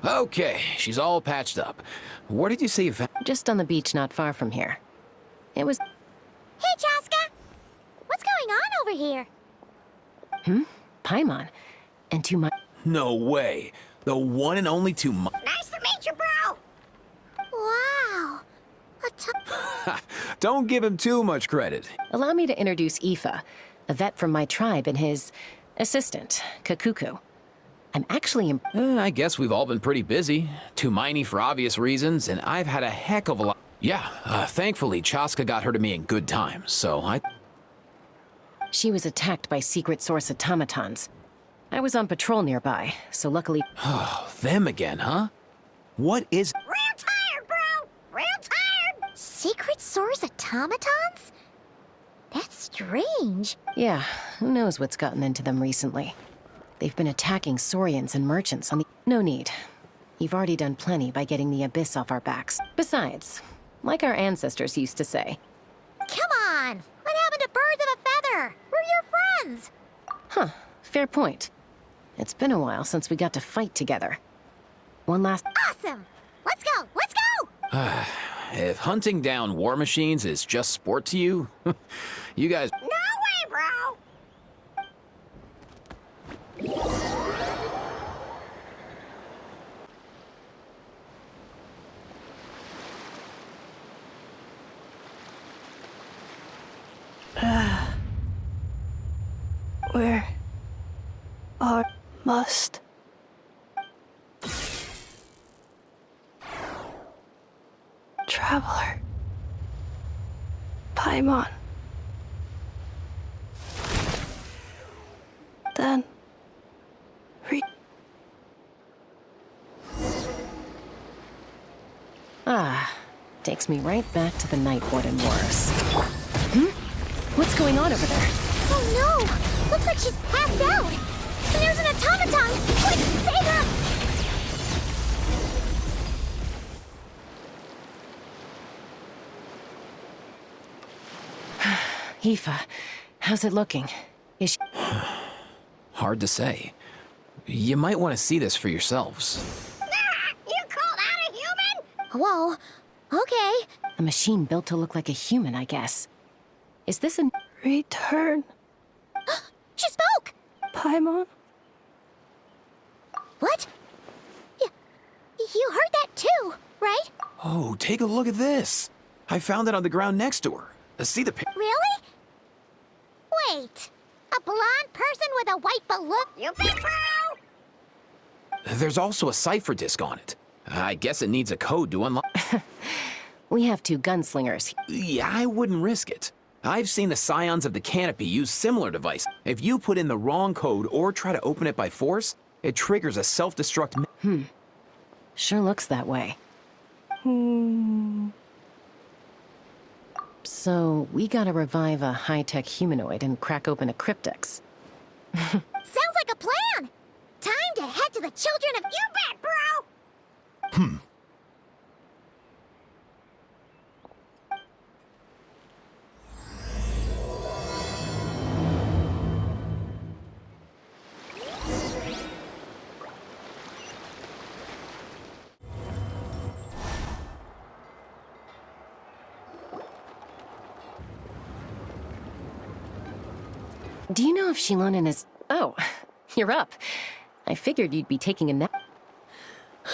Okay, she's all patched up. Where did you say you found? Just on the beach not far from here. It was... Hey, Chaska! What's going on over here? Paimon. And to my... No way. The one and only Nice to meet you, bro! Wow. Don't give him too much credit. Allow me to introduce Aoife, a vet from my tribe and his assistant, Kakuku. I'm actually I guess we've all been pretty busy. Too miney for obvious reasons, and I've had a heck of a lot. Yeah, thankfully Chaska got her to me in good time, so She was attacked by secret source automatons. I was on patrol nearby, so luckily... Oh, them again, huh? What is... Real tired, bro! Real tired! Secret source automatons? That's strange. Yeah, who knows what's gotten into them recently. They've been attacking Saurians and merchants on the... No need. You've already done plenty by getting the Abyss off our backs. Besides, like our ancestors used to say... Come on! What happened to birds of a feather? We're your friends! Huh, fair point. It's been a while since we got to fight together. One last... Awesome! Let's go! Let's go! If hunting down war machines is just sport to you, you guys... No way, bro! Where are must traveler Paimon. Then takes me right back to the Night Warden Wars. What's going on over there? Oh no! Looks like she's passed out! And there's an automaton! Quick, save her! Aoife, how's it looking? Is she... Hard to say. You might want to see this for yourselves. You call that a human? Whoa. Okay. A machine built to look like a human, I guess. Is this a... return She spoke! Paimon. What? You heard that too, right? Oh, take a look at this. I found it on the ground next to her. See the Really? Wait. A blonde person with a white balloon? You big bro? There's also a cipher disk on it. I guess it needs a code to unlock. We have two gunslingers. Yeah, I wouldn't risk it. I've seen the Scions of the Canopy use similar devices. If you put in the wrong code or try to open it by force, it triggers a self-destruct... Sure looks that way. So, we gotta revive a high-tech humanoid and crack open a cryptex. Sounds like a plan! Time to head to the children of Ubat, bro! Do you know if Shilonen is... Oh, you're up. I figured you'd be taking a nap.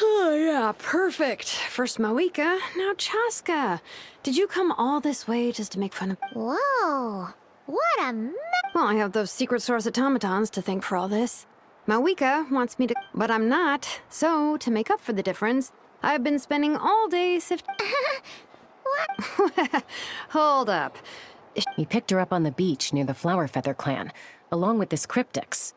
Oh, yeah, perfect. First Mawika, now Chaska. Did you come all this way just to make fun of... Whoa. What a Well, I have those secret source automatons to thank for all this. Mawika wants me to... But I'm not. So, to make up for the difference, I've been spending all day sifting... What? Hold up. We picked her up on the beach near the Flower Feather clan, along with this cryptex.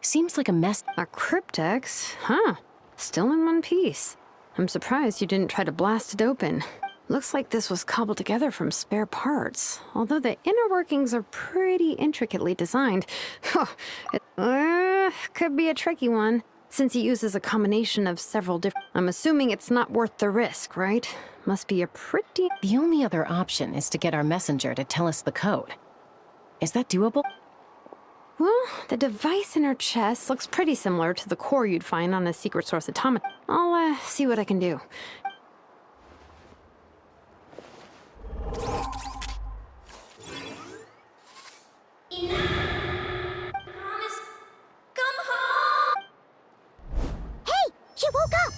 Seems like a mess. A cryptex? Huh. Still in one piece. I'm surprised you didn't try to blast it open. Looks like this was cobbled together from spare parts, although the inner workings are pretty intricately designed. It could be a tricky one, since he uses a combination of several different... I'm assuming it's not worth the risk, right? Must be a pretty... The only other option is to get our messenger to tell us the code. Is that doable? Well, the device in her chest looks pretty similar to the core you'd find on a secret source automaton. I'll see what I can do. She woke up!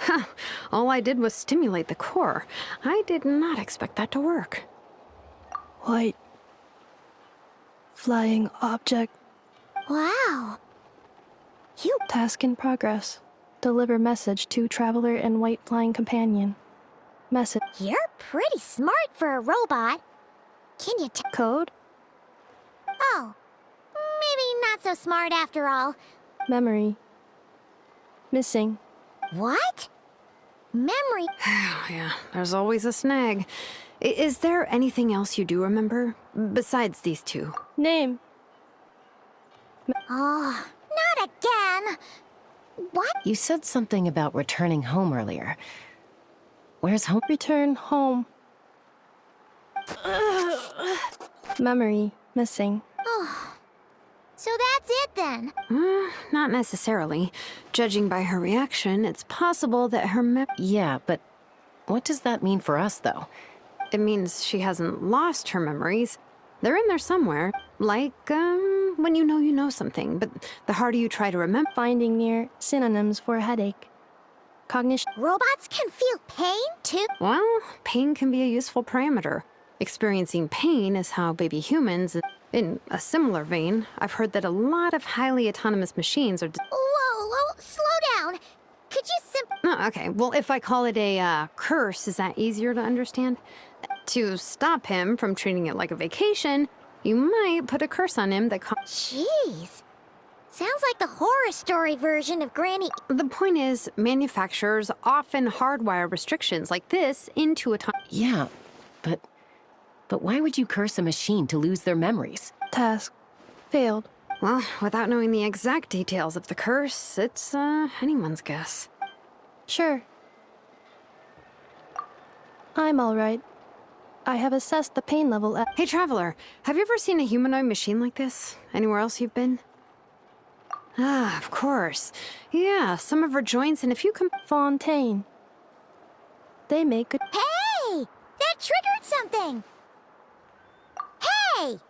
Huh. All I did was stimulate the core. I did not expect that to work. White. Flying object. Wow. You... Task in progress. Deliver message to traveler and white flying companion. Message. You're pretty smart for a robot. Can you Code. Oh. Maybe not so smart after all. Memory. Missing. What? Memory? Yeah, there's always a snag. Is there anything else you do remember? Besides these two? Name. Oh, not again. What? You said something about returning home earlier. Where's home? Return home. Memory. Missing. Oh. So that's it then. Not necessarily. Judging by her reaction, it's possible that her Yeah, but what does that mean for us, though? It means she hasn't lost her memories. They're in there somewhere. Like, when you know something, but the harder you try to remember... Finding near synonyms for headache. Cognition. Robots can feel pain too? Well, pain can be a useful parameter. Experiencing pain is how baby humans... In a similar vein, I've heard that a lot of highly autonomous machines are... Whoa, slow down. Could you Oh, okay, well, if I call it a curse, is that easier to understand? To stop him from treating it like a vacation, you might put a curse on him that... Jeez. Sounds like the horror story version of Granny... The point is, manufacturers often hardwire restrictions like this into a... Yeah, but why would you curse a machine to lose their memories? Task. Failed. Well, without knowing the exact details of the curse, it's anyone's guess. Sure. I'm alright. I have assessed the pain level at... Hey, Traveler, have you ever seen a humanoid machine like this? Anywhere else you've been? Ah, of course. Yeah, some of her joints and a few Fontaine. They make good... Hey! That triggered something! Hey!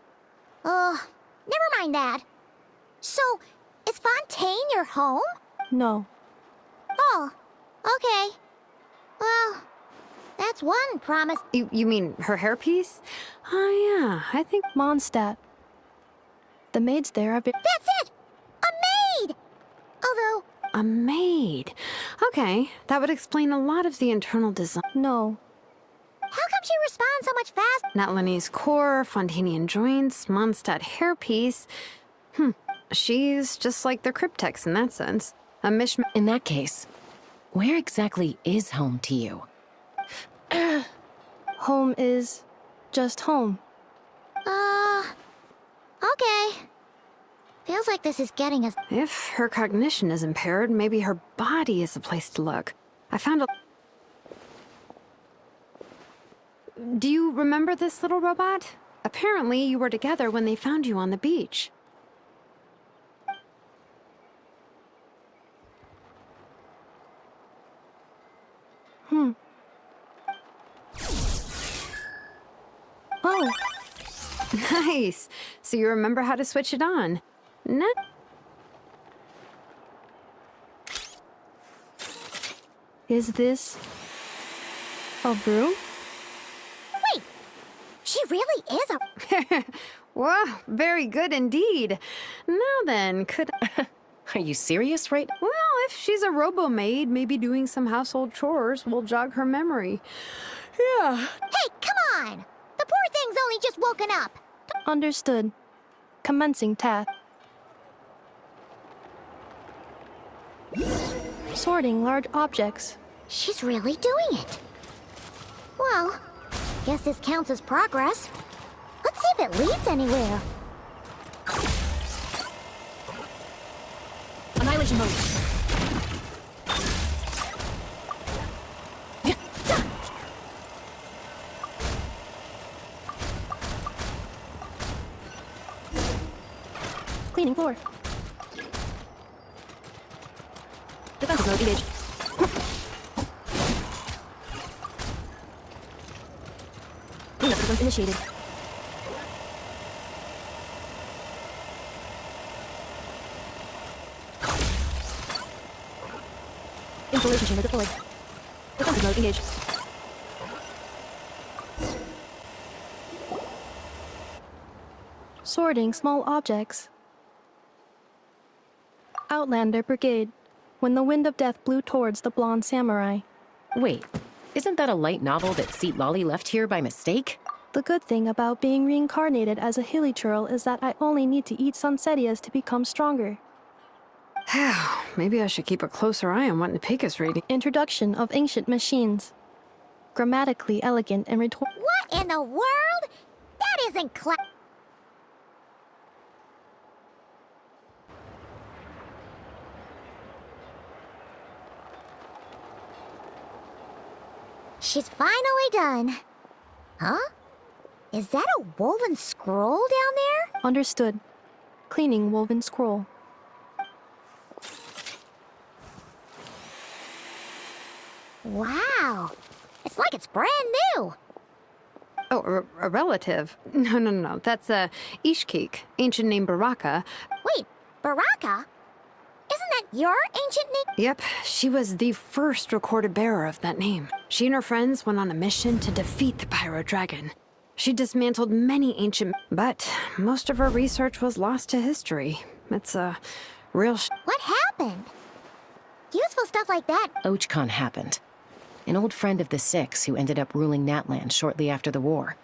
Never mind that. So, is Fontaine your home? No. Oh, okay. Well, that's one promise. You mean her hairpiece? Oh, yeah, I think... Mondstadt. The maids there are... That's it! A maid! Although... A maid. Okay, that would explain a lot of the internal design. No. How come she responds so much faster? Natlanese core, Fontanian joints, Mondstadt hairpiece. She's just like the cryptex in that sense. A mishmash. In that case, where exactly is home to you? Home is... just home. Okay. Feels like this is getting us... If her cognition is impaired, maybe her body is the place to look. I found a... Do you remember this little robot? Apparently, you were together when they found you on the beach. Oh. Nice. So you remember how to switch it on. Is this... a broom? Wait! She really is a... Wow, very good indeed. Now then, could... Are you serious, right? Well, if she's a robo-maid, maybe doing some household chores will jog her memory. Yeah. Hey, come on! The poor thing's only just woken up. Understood. Commencing task. Sorting large objects. She's really doing it. Well, guess this counts as progress. Let's see if it leads anywhere. Annihilation mode. Cleaning floor. Defensive mode engaged. Cleanup sequence initiated. Installation chamber deployed. Defensive mode engaged. Sorting small objects. Outlander Brigade. When the wind of death blew towards the blonde samurai. Wait, isn't that a light novel that Seat Lolly left here by mistake? The good thing about being reincarnated as a hilly churl is that I only need to eat sunsettias to become stronger. Maybe I should keep a closer eye on what Nepik is reading. Introduction of ancient machines. Grammatically elegant and rhetorical. What in the world? That isn't She's finally done. Huh? Is that a woven scroll down there? Understood. Cleaning woven scroll. Wow. It's like it's brand new. Oh, a relative? No. That's Ishkik, ancient name Baraka. Wait, Baraka? Isn't that your ancient name? Yep, she was the first recorded bearer of that name. She and her friends went on a mission to defeat the Pyro Dragon. She dismantled many ancient, but most of her research was lost to history. It's a real What happened? Useful stuff like that. Ochkon happened. An old friend of the Six who ended up ruling Natlan shortly after the war.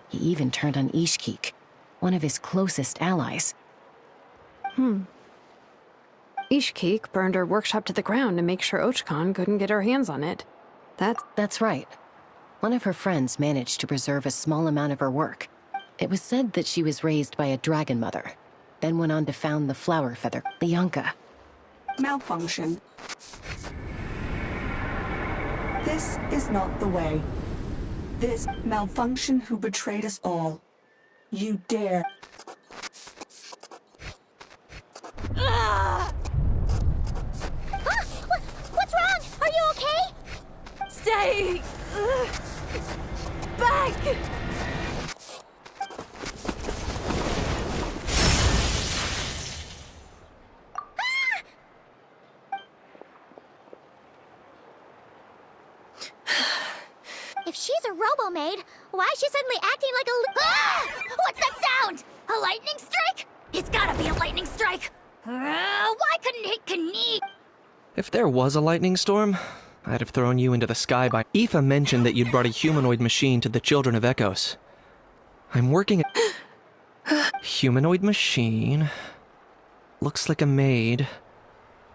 He even turned on Ishkik, one of his closest allies. Ishkik burned her workshop to the ground to make sure Ochkon couldn't get her hands on it. That's right. One of her friends managed to preserve a small amount of her work. It was said that she was raised by a dragon mother, then went on to found the Flower Feather, Lyanka. Malfunction. This is not the way. This malfunction who betrayed us all. You dare. What's wrong? Are you okay? Stay back! If she's a robo-maid, why is she suddenly acting like a What's that sound? A lightning strike? It's gotta be a lightning strike! Why couldn't it Knie? If there was a lightning storm, I'd have thrown you into the sky by... Aoife mentioned that you'd brought a humanoid machine to the Children of Echoes. I'm working at... Humanoid machine... Looks like a maid...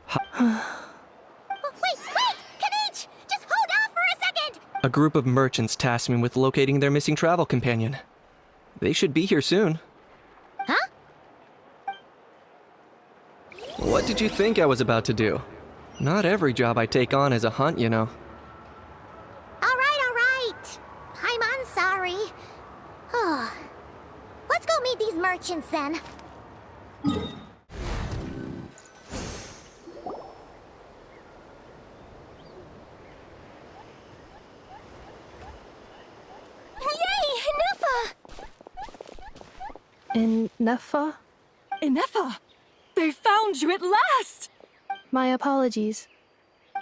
Wait! Kanich! Just hold off for a second! A group of merchants tasked me with locating their missing travel companion. They should be here soon. Huh? What did you think I was about to do? Not every job I take on is a hunt, you know. All right. I'm sorry. Let's go meet these merchants then. Yay! Nuffa! Neffa? Ineffa! They found you at last! My apologies.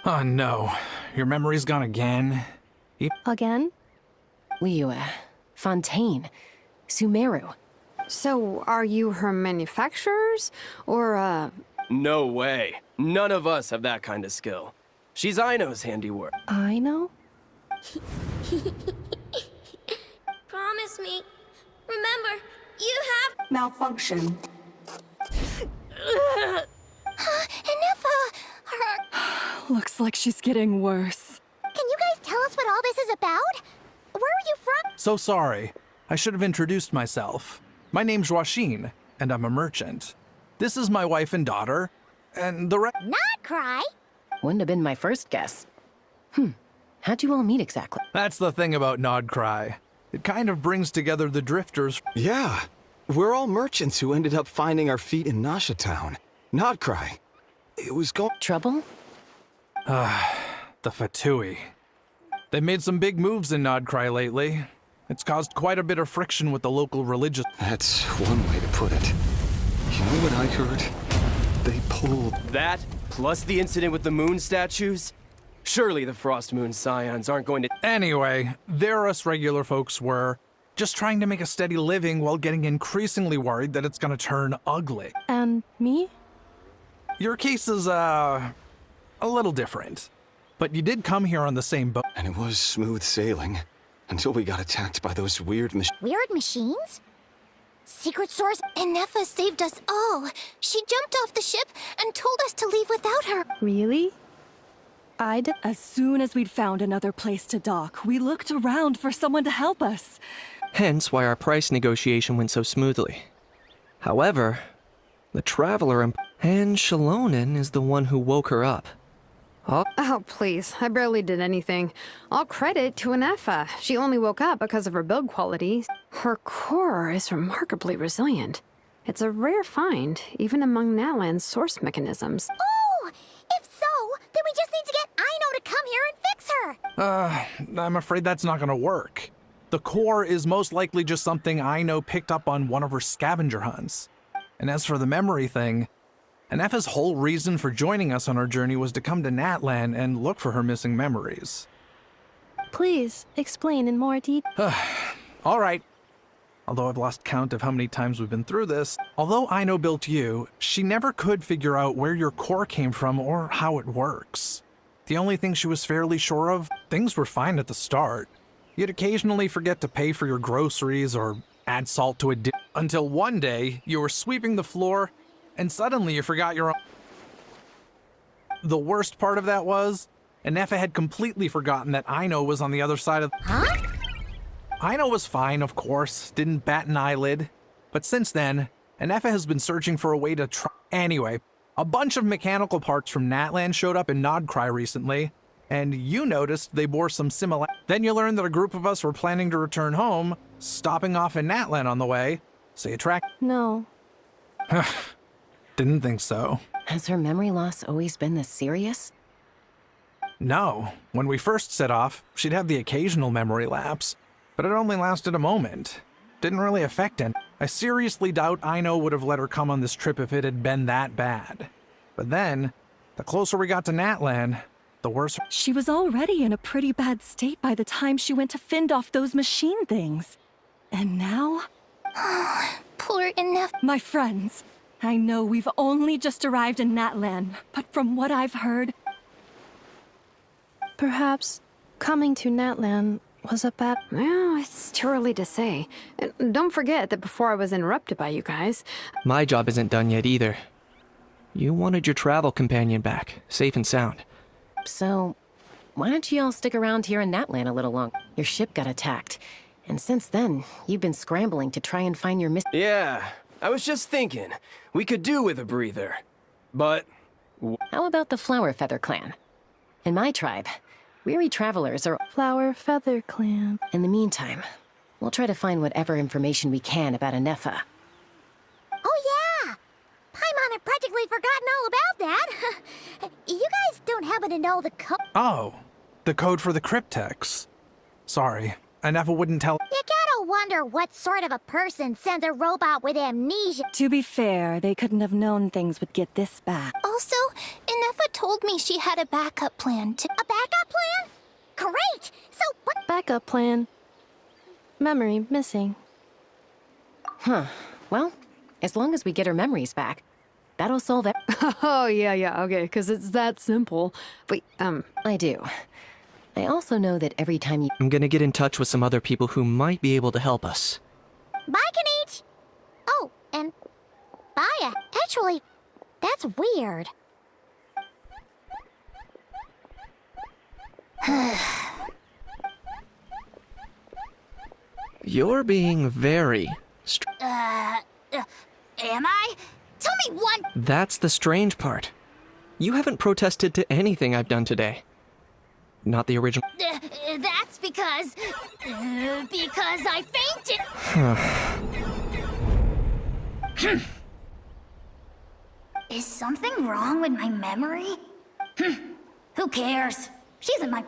Oh no, your memory's gone again. Again? Liyue, Fontaine, Sumeru. So, are you her manufacturers? Or, No way. None of us have that kind of skill. She's Aino's handiwork. I know? Promise me. Remember, you have... Malfunction. Enough, Looks like she's getting worse. Can you guys tell us what all this is about? Where are you from? So sorry. I should have introduced myself. My name's Gheshin, and I'm a merchant. This is my wife and daughter, and the Not cry. Wouldn't have been my first guess. How'd you all meet exactly? That's the thing about Nod Cry. It kind of brings together the drifters. Yeah, we're all merchants who ended up finding our feet in Nasha Town. Not cry. It was going. Trouble? The Fatui. They made some big moves in Nod Cry lately. It's caused quite a bit of friction with the local religious. That's one way to put it. You know what I heard? They pulled. That, plus the incident with the moon statues? Surely the Frost Moon Scions aren't going to... Anyway, there us regular folks were just trying to make a steady living while getting increasingly worried that it's gonna turn ugly. And me? Your case is, a little different. But you did come here on the same boat. And it was smooth sailing until we got attacked by those weird Weird machines? Secret source? Inefa saved us all. She jumped off the ship and told us to leave without her. Really? I did. As soon as we'd found another place to dock, we looked around for someone to help us. Hence why our price negotiation went so smoothly. However, the Traveler and Shalonen is the one who woke her up. Oh, please. I barely did anything. All credit to Inefa. She only woke up because of her build qualities. Her core is remarkably resilient. It's a rare find, even among Natlan's source mechanisms. Oh! If so, then we just need to get Aino to come here and fix her. I'm afraid that's not gonna work. The core is most likely just something Aino picked up on one of her scavenger hunts. And as for the memory thing, Inefa's whole reason for joining us on our journey was to come to Natlan and look for her missing memories. Please, explain in more detail. All right. Although I've lost count of how many times we've been through this, although Aino built you, she never could figure out where your core came from or how it works. The only thing she was fairly sure of, things were fine at the start. You'd occasionally forget to pay for your groceries or add salt to a dish, until one day you were sweeping the floor and suddenly you forgot your own. The worst part of that was, Inefa had completely forgotten that Aino was on the other side of... Huh? Aino was fine, of course, didn't bat an eyelid. But since then, Inefa has been searching for a way to try... Anyway, a bunch of mechanical parts from Natlan showed up in Nodcry recently, and you noticed they bore some similar... Then you learned that a group of us were planning to return home, stopping off in Natlan on the way, so you tracked... No. Didn't think so. Has her memory loss always been this serious? No. When we first set off, she'd have the occasional memory lapse, but it only lasted a moment. Didn't really affect it. I seriously doubt Aino would have let her come on this trip if it had been that bad. But then, the closer we got to Natlan, the worse... She was already in a pretty bad state by the time she went to fend off those machine things. And now? Poor Inefa. My friends, I know we've only just arrived in Natlan, but from what I've heard... Perhaps coming to Natlan was a bad... Well, it's too early to say. And don't forget that before I was interrupted by you guys... My job isn't done yet either. You wanted your travel companion back, safe and sound. So, why don't you all stick around here in Natlan a little longer? Your ship got attacked, and since then, you've been scrambling to try and find your Yeah, I was just thinking. We could do with a breather. But... How about the Flower Feather Clan? In my tribe, weary travelers are... Flower Feather Clan. In the meantime, we'll try to find whatever information we can about Inefa. Oh yeah! Paimon had practically forgotten all about that. You guys don't happen to know the code? Oh, the code for the cryptex. Sorry, Inefa wouldn't tell... You gotta wonder what sort of a person sends a robot with amnesia. To be fair, they couldn't have known things would get this bad. Also, Inefa told me she had a backup plan to... A backup plan? Great! So what... Backup plan. Memory missing. Huh. Well, as long as we get her memories back. That'll solve it. Oh, yeah, okay, because it's that simple. Wait, I do. I also know that every time you... I'm gonna get in touch with some other people who might be able to help us. Bye, Kanich! Oh, and Baya. Actually, that's weird. You're being very... Am I? Tell me one... That's the strange part. You haven't protested to anything I've done today. Not the original... That's because I fainted. Is something wrong with my memory? Who cares? She's in my...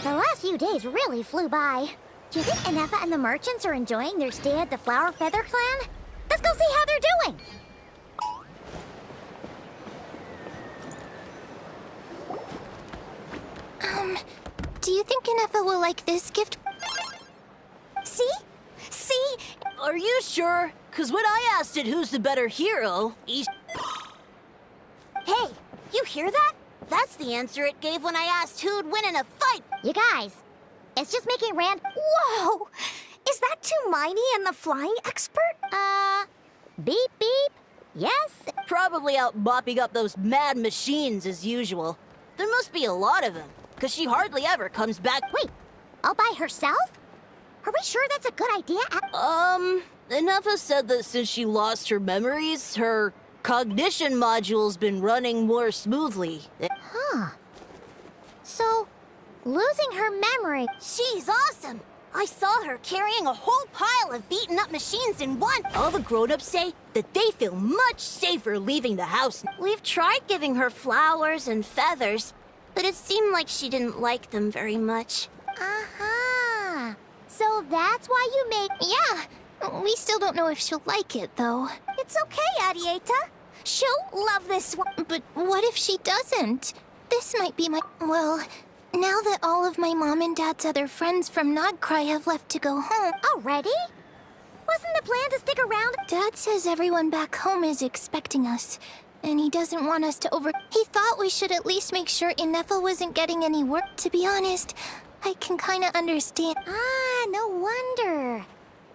The last few days really flew by. Do you think Inefa and the merchants are enjoying their stay at the Flower Feather Clan? Let's go see how they're doing! Do you think Inefa will like this gift? See? See? Are you sure? Because when I asked it who's the better hero, Hey, you hear that? That's the answer it gave when I asked who'd win in a fight. You guys, it's just making Whoa! Is that Tumaini and the flying expert? Beep beep. Yes? probably out mopping up those mad machines as usual. There must be a lot of them, because she hardly ever comes back. Wait, all by herself? Are we sure that's a good idea? Inefa said that since she lost her memories, her cognition module's been running more smoothly. Huh. So, losing her memory. She's awesome! I saw her carrying a whole pile of beaten up machines in one. All the grown-ups say that they feel much safer leaving the house. We've tried giving her flowers and feathers, but it seemed like she didn't like them very much. Uh-huh. So that's why you made... Yeah, we still don't know if she'll like it, though. It's okay, Arieta. She'll love this one. But what if she doesn't? This might be my... Well, now that all of my mom and dad's other friends from Nodcry have left to go home... Already? Wasn't the plan to stick around? Dad says everyone back home is expecting us, and he doesn't want us to over... He thought we should at least make sure Inefa wasn't getting any work. To be honest, I can kinda understand. Ah, no wonder.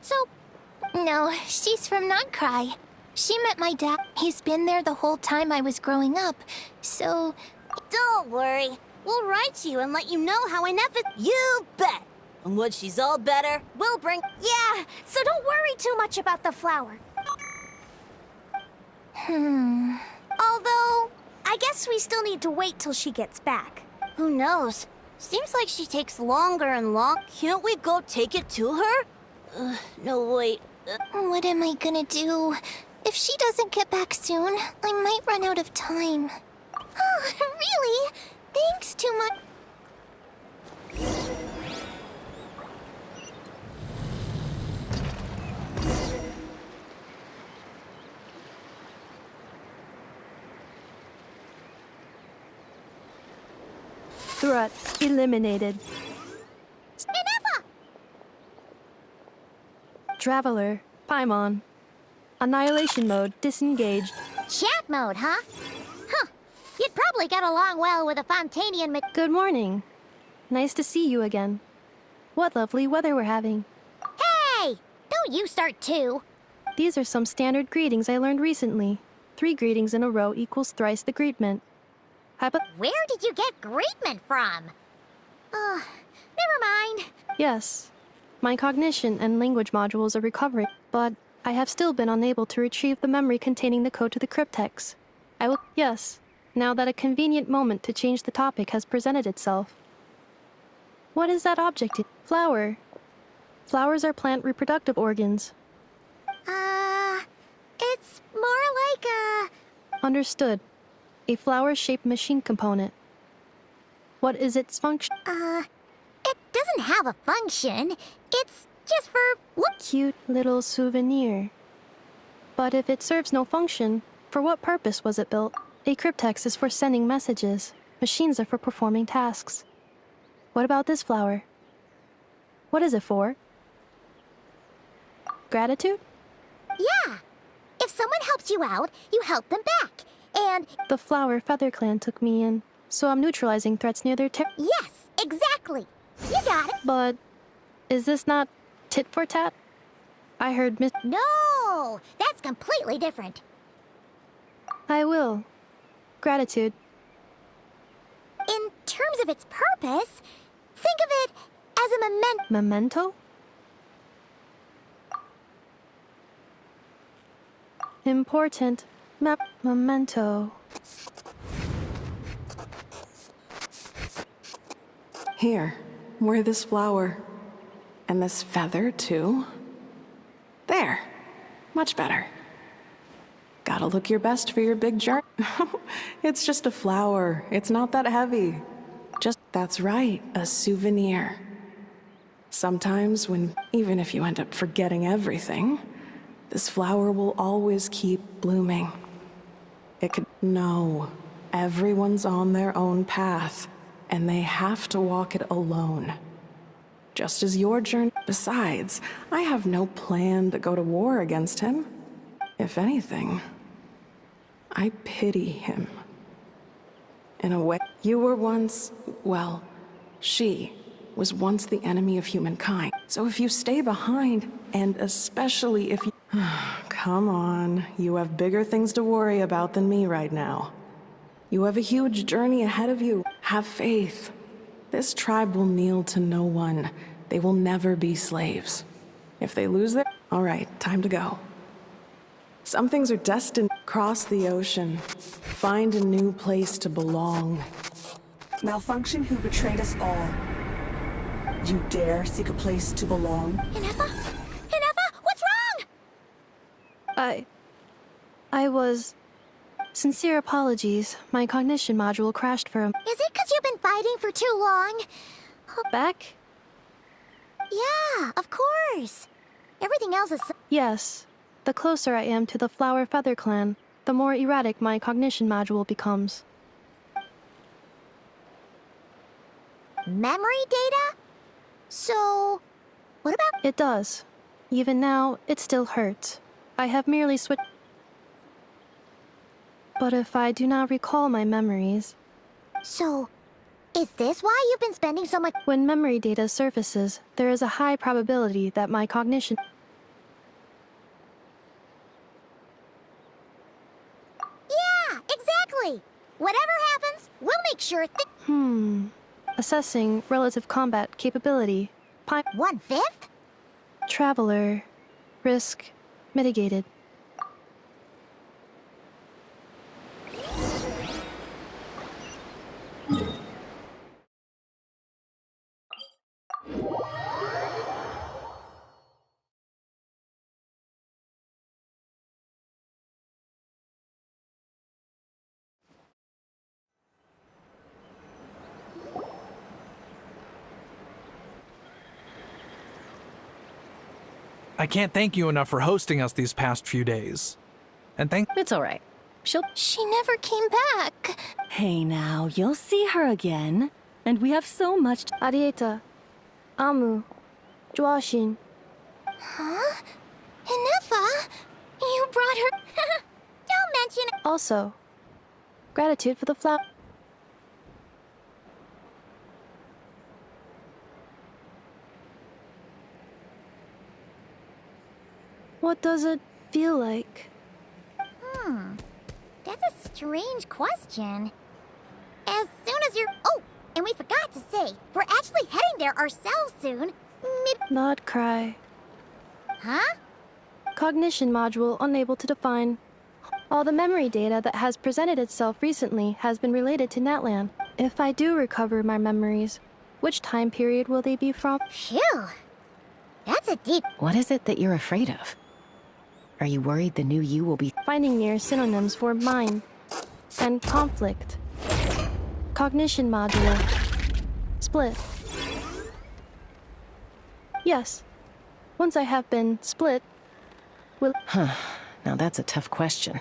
So... No, she's from Nodcry. She met my dad. He's been there the whole time I was growing up, so... Don't worry. We'll write to you and let you know how Inefa... You bet! And when she's all better, we'll bring... Yeah, so don't worry too much about the flower. Although, I guess we still need to wait till she gets back. Who knows? Seems like she takes longer and long. Can't we go take it to her? No, wait. What am I gonna do? If she doesn't get back soon, I might run out of time. Oh, really? Thanks too much. Threat eliminated. Inefa! Traveler, Paimon. Annihilation mode disengaged. Chat mode, huh? Huh. You'd probably get along well with a Fontanian Good morning. Nice to see you again. What lovely weather we're having. Hey! Don't you start too. These are some standard greetings I learned recently. 3 greetings in a row equals thrice the greetment. Where did you get greetment from? Never mind. Yes. My cognition and language modules are recovering, but I have still been unable to retrieve the memory containing the code to the cryptex. I will... Yes. Now that a convenient moment to change the topic has presented itself. What is that object? Flower. Flowers are plant reproductive organs. It's more like a... Understood. A flower-shaped machine component. What is its function? It doesn't have a function. It's just for... What cute little souvenir. But if it serves no function, for what purpose was it built? A cryptex is for sending messages. Machines are for performing tasks. What about this flower? What is it for? Gratitude? Yeah. If someone helps you out, you help them back. And The Flower Feather Clan took me in, so I'm neutralizing threats near their yes, exactly. You got it. But is this not tit for tat? I heard Miss. No, that's completely different. I will. Gratitude. In terms of its purpose, think of it as a Memento? Important. Memento. Here, wear this flower. And this feather, too. There. Much better. Gotta look your best for your big journey. It's just a flower. It's not that heavy. That's right, a souvenir. Sometimes even if you end up forgetting everything, this flower will always keep blooming. No, everyone's on their own path, and they have to walk it alone. Just as your journey. Besides, I have no plan to go to war against him. If anything, I pity him. In a way, you were once, well, she was once the enemy of humankind. So if you stay behind, and especially if you... Come on, you have bigger things to worry about than me right now. You have a huge journey ahead of you. Have faith. This tribe will kneel to no one. They will never be slaves. If they lose their... All right, time to go. Some things are destined to cross the ocean, find a new place to belong. Malfunction who betrayed us all. You dare seek a place to belong? Inefa? Inefa, what's wrong? I was... Sincere apologies. My cognition module crashed for a... Is it because you've been fighting for too long? Back? Yeah, of course. Everything else is... Yes. The closer I am to the Flower Feather Clan, the more erratic my cognition module becomes. Memory data? So, what about... It does. Even now, it still hurts. I have merely switched... But if I do not recall my memories... So, is this why you've been spending so much... When memory data surfaces, there is a high probability that my cognition... Yeah, exactly! Whatever happens, we'll make sure Assessing relative combat capability. 1/5? Traveler. Risk mitigated. I can't thank you enough for hosting us these past few days. And It's all right. She never came back. Hey now, you'll see her again. And we have so much Arieta. Amu. Gheshin. Huh? Inefa? You brought her... Don't mention it. Also, gratitude for the flower. What does it feel like? That's a strange question. As soon as you're... Oh, and we forgot to say, we're actually heading there ourselves soon. Not cry. Huh? Cognition module unable to define. All the memory data that has presented itself recently has been related to Natlan. If I do recover my memories, which time period will they be from? Phew. That's a deep... What is it that you're afraid of? Are you worried the new you will be... Finding near synonyms for mine and conflict. Cognition module. Split. Yes. Once I have been split, will... Now that's a tough question.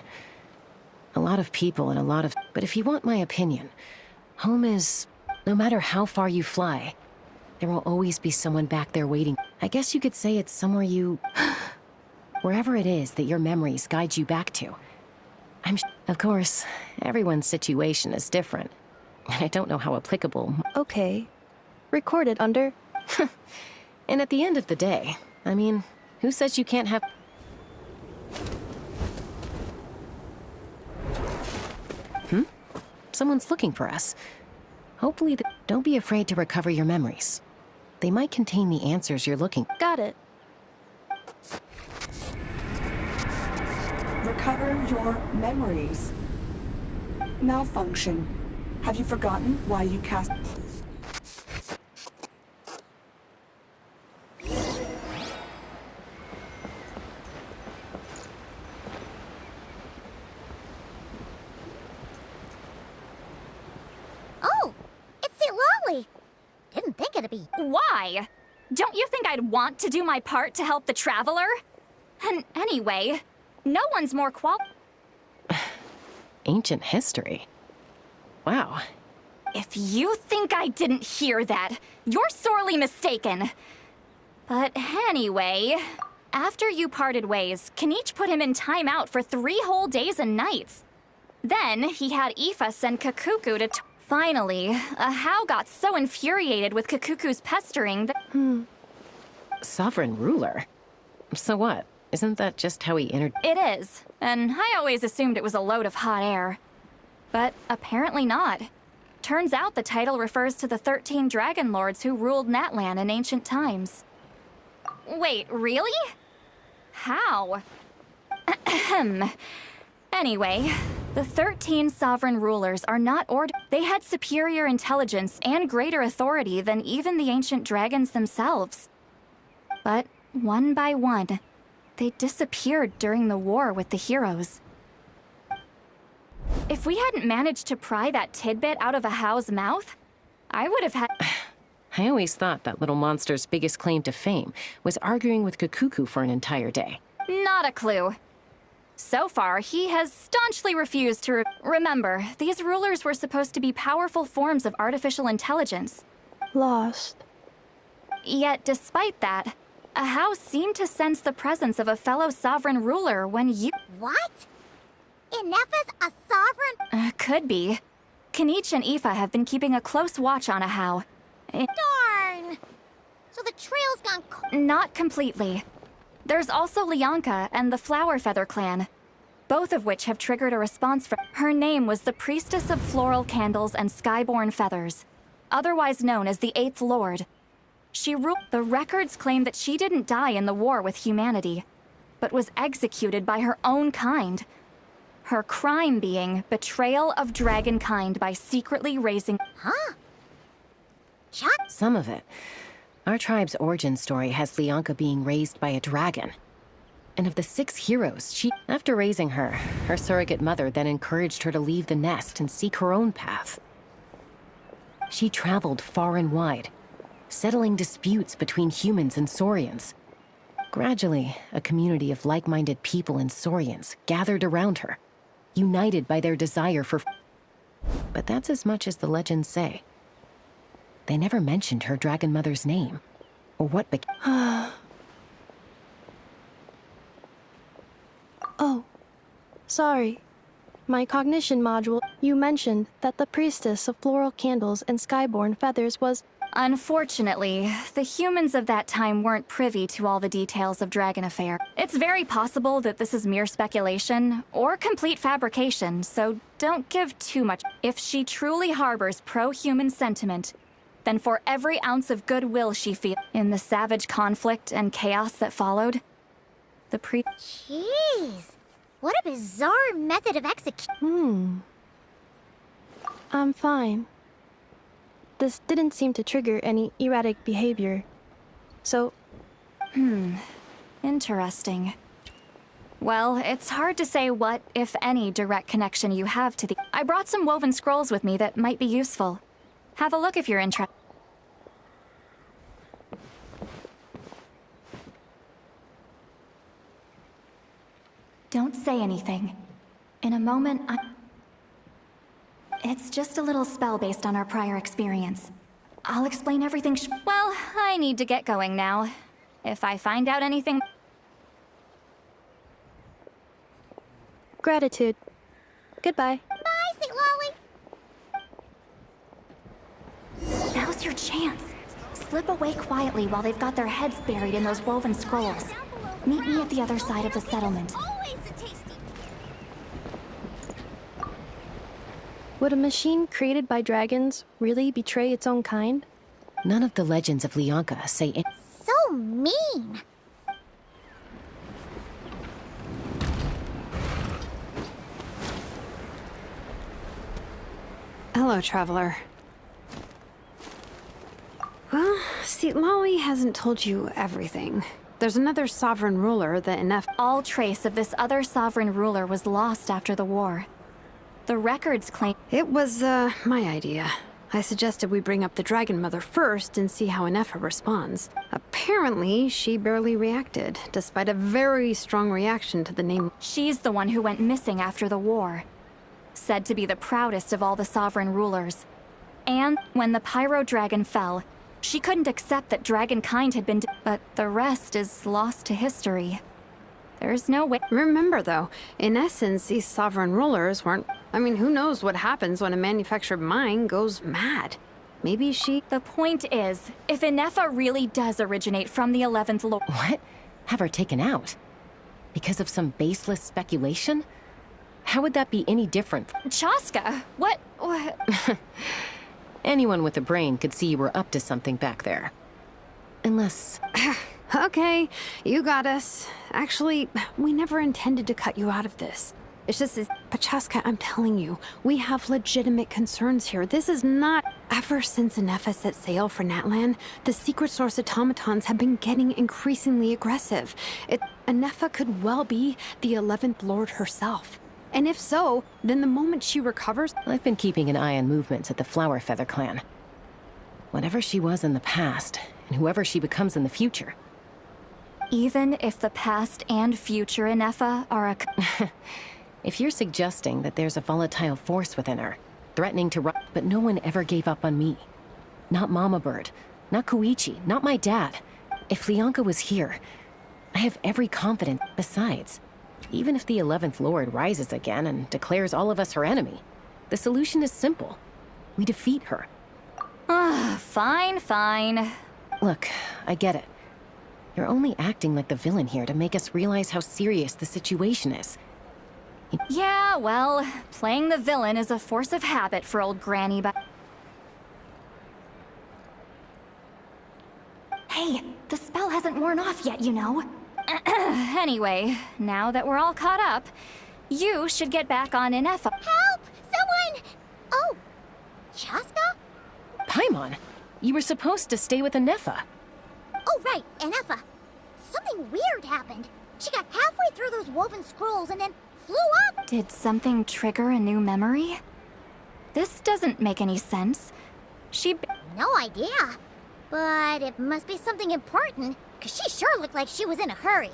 A lot of people and a lot of... But if you want my opinion, home is... No matter how far you fly, There will always be someone back there waiting. I guess you could say it's somewhere you... wherever it is that your memories guide you back to. Of course, everyone's situation is different. And I don't know how applicable... Okay. Recorded under... And at the end of the day, I mean, who says you can't have... Someone's looking for us. Hopefully, don't be afraid to recover your memories. They might contain the answers you're looking... Got it. Recover your memories. Malfunction. Have you forgotten why you cast... Oh, it's Lolly. Didn't think it'd be. Why? Don't you think I'd want to do my part to help the Traveler? And anyway, no one's more Ancient history? Wow. If you think I didn't hear that, you're sorely mistaken. But anyway, after you parted ways, Kenichi put him in timeout for 3 whole days and nights. Then he had Aoife send Kakuku to... Finally, Ahau got so infuriated with Kakuku's pestering that... Sovereign ruler? So what? Isn't that just how he entered? It is, and I always assumed it was a load of hot air. But apparently not. Turns out the title refers to the 13 Dragon Lords who ruled Natlan in ancient times. Wait, really? How? Anyway, the 13 sovereign rulers are not they had superior intelligence and greater authority than even the ancient dragons themselves. But one by one, they disappeared during the war with the heroes. If we hadn't managed to pry that tidbit out of Ahau's mouth, I would have had... I always thought that little monster's biggest claim to fame was arguing with Kakuku for an entire day. Not a clue. So far, he has staunchly refused to remember, these rulers were supposed to be powerful forms of artificial intelligence. Lost. Yet, despite that, Ahau seemed to sense the presence of a fellow sovereign ruler when you... What? Ineppa's a sovereign? Could be. Kenichi and Aoife have been keeping a close watch on Ahau. Darn! So the trail's gone Not completely. There's also Lianka and the Flower Feather clan, both of which have triggered a response from... Her name was the Priestess of Floral Candles and Skyborn Feathers, otherwise known as the Eighth Lord. She ruled... The records claim that she didn't die in the war with humanity, but was executed by her own kind. Her crime being betrayal of dragonkind by secretly raising... Huh? Some of it. Our tribe's origin story has Lianka being raised by a dragon. And of the 6 heroes, after raising her, her surrogate mother then encouraged her to leave the nest and seek her own path. She traveled far and wide, settling disputes between humans and Saurians. Gradually, a community of like-minded people and Saurians gathered around her, united by their desire for... But that's as much as the legends say. They never mentioned her dragon mother's name, or what became... Oh, sorry. My cognition module, you mentioned that the Priestess of Floral Candles and Skyborn Feathers was... Unfortunately, the humans of that time weren't privy to all the details of Dragon Affair. It's very possible that this is mere speculation, or complete fabrication, so don't give too much. If she truly harbors pro-human sentiment, then for every ounce of goodwill she feels in the savage conflict and chaos that followed, the Jeez, what a bizarre method of execution. I'm fine. This didn't seem to trigger any erratic behavior. So... Interesting. Well, it's hard to say what, if any, direct connection you have to the... I brought some woven scrolls with me that might be useful. Have a look if you're interested. Don't say anything. In a moment, It's just a little spell based on our prior experience. I'll explain everything well, I need to get going now. If I find out anything... Gratitude. Goodbye. Bye, Sweet Lolly. Now's your chance. Slip away quietly while they've got their heads buried in those woven scrolls. Meet me at the other side of the settlement. Would a machine created by dragons really betray its own kind? None of the legends of Lyanka say it. So mean. Hello, traveler. Well, see, Lolly hasn't told you everything. There's another sovereign ruler, the Inef. All trace of this other sovereign ruler was lost after the war. The records claim... It was, my idea. I suggested we bring up the Dragon Mother first and see how Inefa responds. Apparently, she barely reacted, despite a very strong reaction to the name. She's the one who went missing after the war. Said to be the proudest of all the sovereign rulers. And when the Pyro Dragon fell, she couldn't accept that dragonkind had been... But the rest is lost to history. There's no way... Remember, though, in essence, these sovereign rulers weren't... I mean, who knows what happens when a manufactured mine goes mad? Maybe she... The point is, if Inefa really does originate from the 11th Lord... What? Have her taken out? Because of some baseless speculation? How would that be any different? Chaska, what... Anyone with a brain could see you were up to something back there. Unless... Okay, you got us. Actually, we never intended to cut you out of this. It's just this... Pachaska, I'm telling you, we have legitimate concerns here. This is not... Ever since Inefa set sail for Natlan, the secret source automatons have been getting increasingly aggressive. Inefa could well be the 11th Lord herself. And if so, then the moment she recovers... I've been keeping an eye on movements at the Flower Feather clan. Whatever she was in the past, and whoever she becomes in the future. Even if the past and future Inefa are a... If you're suggesting that there's a volatile force within her, threatening to run... But no one ever gave up on me. Not Mama Bird, not Koichi, not my dad. If Lyanka was here, I have every confidence. Besides, even if the 11th Lord rises again and declares all of us her enemy, the solution is simple. We defeat her. Fine, fine. Look, I get it. You're only acting like the villain here to make us realize how serious the situation is. Yeah, well, playing the villain is a force of habit for old Granny, but... Hey, the spell hasn't worn off yet, you know. Anyway, now that we're all caught up, you should get back on Inefa. Help! Someone! Oh, Chaska? Paimon, you were supposed to stay with Inefa. Oh, right, Inefa. Something weird happened. She got halfway through those woven scrolls and then flew up. Did something trigger a new memory? This doesn't make any sense. No idea. But it must be something important, because she sure looked like she was in a hurry.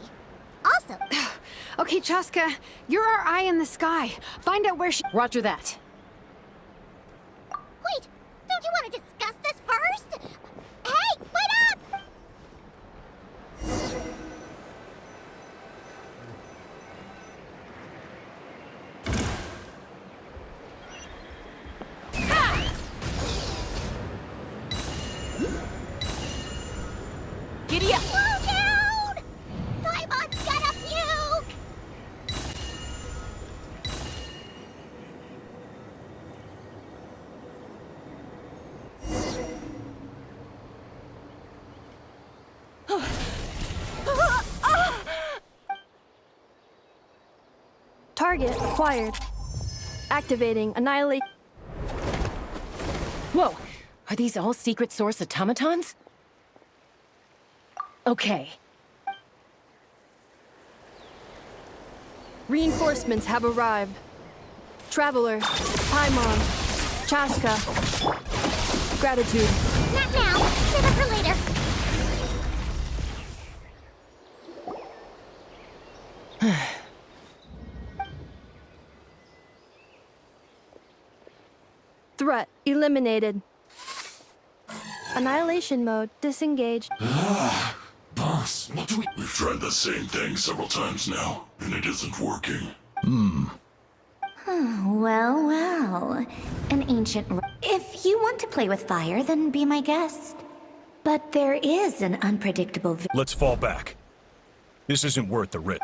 Also... Okay, Chaska, you're our eye in the sky. Find out where she... Roger that. Wait, don't you want to discuss this first? Hey, wait up! Giddy up! Slow down! Paimon's got a puke! Target acquired. Activating annihilate. Whoa! Are these all secret source automatons? Okay. Reinforcements have arrived. Traveler, Paimon, Chaska. Gratitude. Not now. Save it for later. Threat eliminated. Annihilation mode, disengaged. Boss, what do we... We've tried the same thing several times now, and it isn't working. Well, well. An ancient... If you want to play with fire, then be my guest. But there is an unpredictable... Let's fall back. This isn't worth the risk.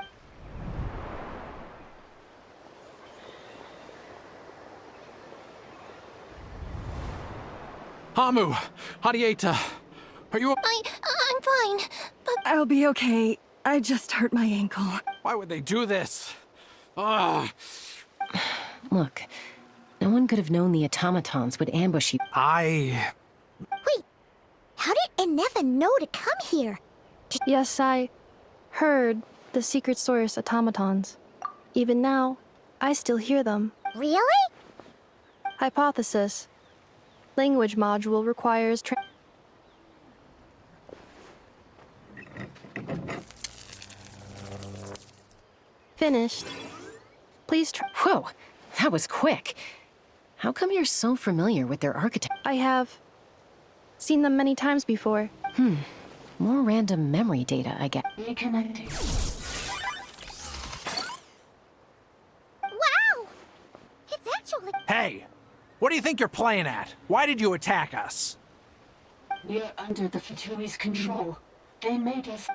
Hamu, Hadieta, are you... I'm fine, but... I'll be okay. I just hurt my ankle. Why would they do this? Ugh. Look, no one could have known the automatons would ambush you. Wait, how did Inefa know to come here? Yes, I heard the secret source automatons. Even now, I still hear them. Really? Hypothesis. Language module requires Finished. Please try. Whoa, that was quick. How come you're so familiar with their architect? I have seen them many times before. More random memory data, I get. Reconnecting. Wow! It's actually... Hey, what do you think you're playing at? Why did you attack us? We're under the Fatui's control. They made us...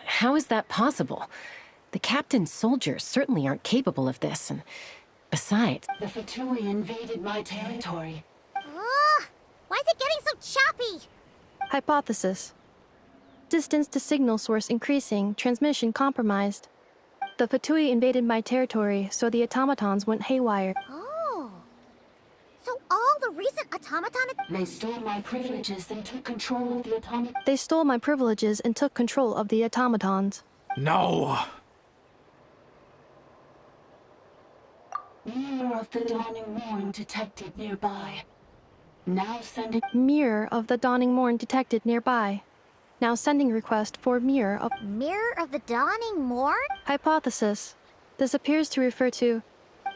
How is that possible? The captain's soldiers certainly aren't capable of this, and besides... The Fatui invaded my territory. Why is it getting so choppy? Hypothesis. Distance to signal source increasing, transmission compromised. The Fatui invaded my territory, so the automatons went haywire. Oh. So all the recent automaton... They stole my privileges and took control of the automatons. They stole my privileges and took control of the automatons. No! Mirror of the dawning morn detected nearby. Now sending... Mirror of the dawning morn detected nearby. Now sending request for Mirror of... Mirror of the dawning morn? Hypothesis. This appears to refer to...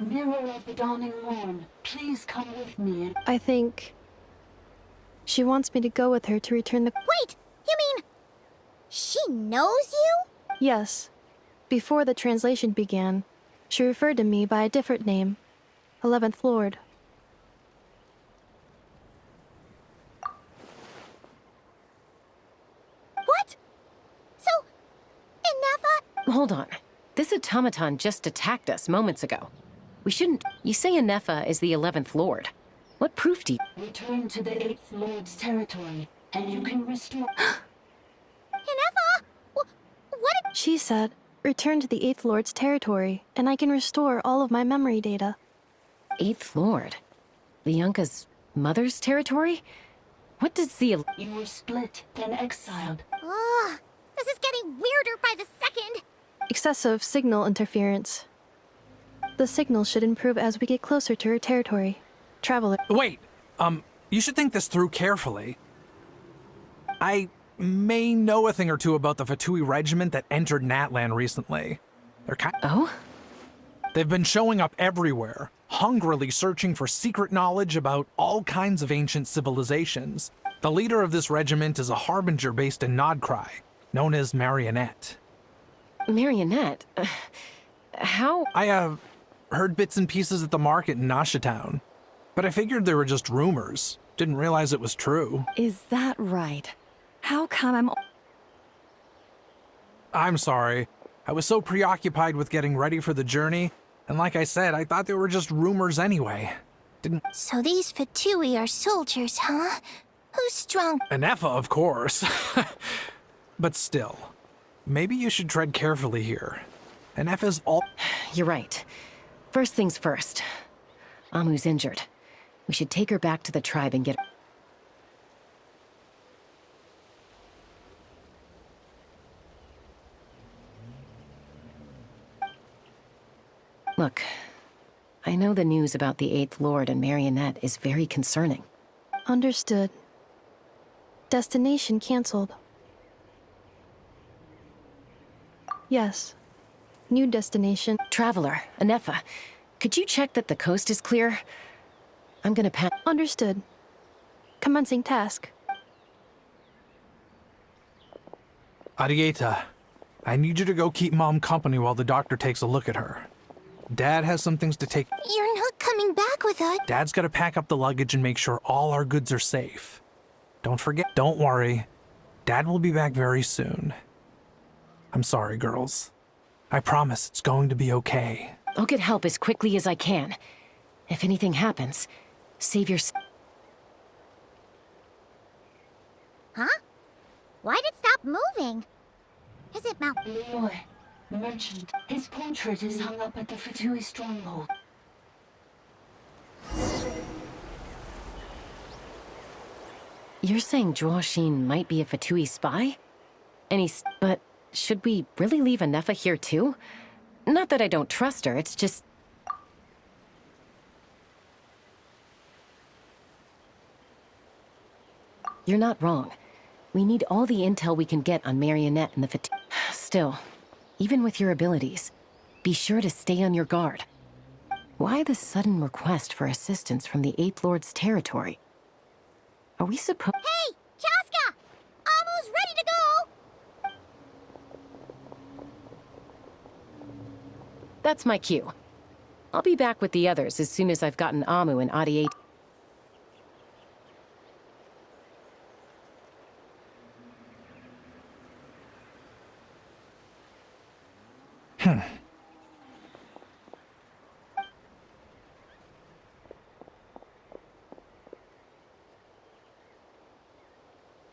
Mirror of the dawning morn, please come with me. I think... She wants me to go with her to return the... Wait! You mean... She knows you? Yes. Before the translation began, she referred to me by a different name. 11th Lord. What? So... Inefa... Hold on. This automaton just attacked us moments ago. We shouldn't... You say Inefa is the 11th Lord. What proof do you... Return to the 8th Lord's territory, and you can restore... Inefa! What did... She said, return to the 8th Lord's territory, and I can restore all of my memory data. 8th Lord? Lianka's mother's territory? What does the... You were split, then exiled. Ugh, this is getting weirder by the second. Excessive signal interference. The signal should improve as we get closer to her territory. Traveler. Wait, you should think this through carefully. I may know a thing or two about the Fatui regiment that entered Natlan recently. They're Oh? They've been showing up everywhere, hungrily searching for secret knowledge about all kinds of ancient civilizations. The leader of this regiment is a harbinger based in Nodcry, known as Marionette. Marionette? How? I, heard bits and pieces at the market in Nashatown, but I figured they were just rumors. Didn't realize it was true. Is that right? How come I'm sorry. I was so preoccupied with getting ready for the journey, and like I said, I thought they were just rumors anyway. Didn't... So these Fatui are soldiers, huh? Who's strong? Inefa, of course. But still, maybe you should tread carefully here. Inefa's all... You're right. First things first. Amu's injured. We should take her back to the tribe and get her... Look, I know the news about the 8th Lord and Marionette is very concerning. Understood. Destination cancelled. Yes. New destination. Traveler, Inefa, could you check that the coast is clear? I'm gonna pack. Understood. Commencing task. Arieta, I need you to go keep Mom company while the doctor takes a look at her. Dad has some things to take. You're not coming back with us. Dad's got to pack up the luggage and make sure all our goods are safe. Don't forget, don't worry. Dad will be back very soon. I'm sorry, girls. I promise it's going to be okay. I'll get help as quickly as I can. If anything happens, save your... Huh? Why'd it stop moving? Is it Mount... Leroy, merchant. His portrait is hung up at the Fatui stronghold. You're saying Gheshin might be a Fatui spy? But should we really leave Anefa here too? Not that I don't trust her, it's just... You're not wrong. We need all the intel we can get on Marionette and the Fatui. Still, even with your abilities, be sure to stay on your guard. Why the sudden request for assistance from the Eighth Lord's territory? Are we supposed... Hey! Chaska! Amu's ready to go! That's my cue. I'll be back with the others as soon as I've gotten Amu and Adiate.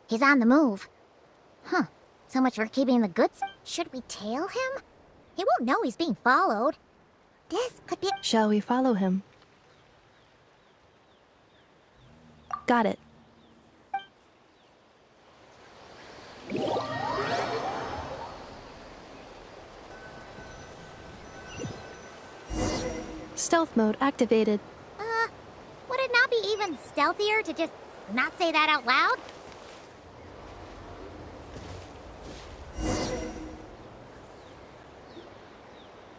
He's on the move. Huh. So much for keeping the goods. Should we tail him? He won't know he's being followed. This could be... Shall we follow him? Got it. Stealth mode activated. Would it not be even stealthier to just not say that out loud?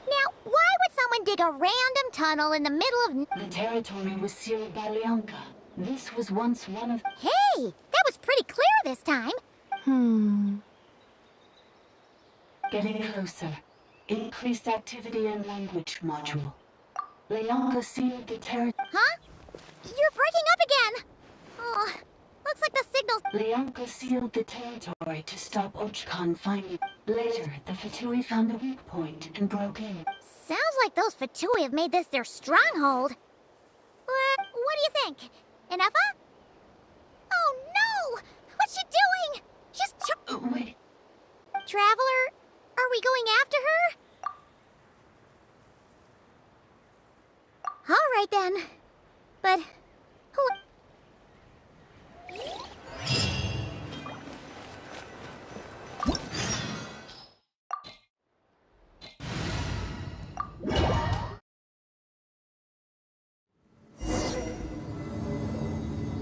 Now, why would someone dig a random tunnel in the middle of... The territory was sealed by Leonka. This was once one of... Hey! That was pretty clear this time. Getting closer. Increased activity in language module. Leonka sealed the territory... Huh? You're breaking up again! Oh, looks like the signal's... Leonka sealed the territory to stop Ochkan finding... Later, the Fatui found the weak point and broke in. Sounds like those Fatui have made this their stronghold. What do you think? Anefa? Oh no! What's she doing? She's... Wait. Traveler, are we going after her? All right then. But who...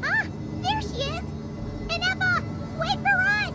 Ah! There she is! Anefa! Wait for us!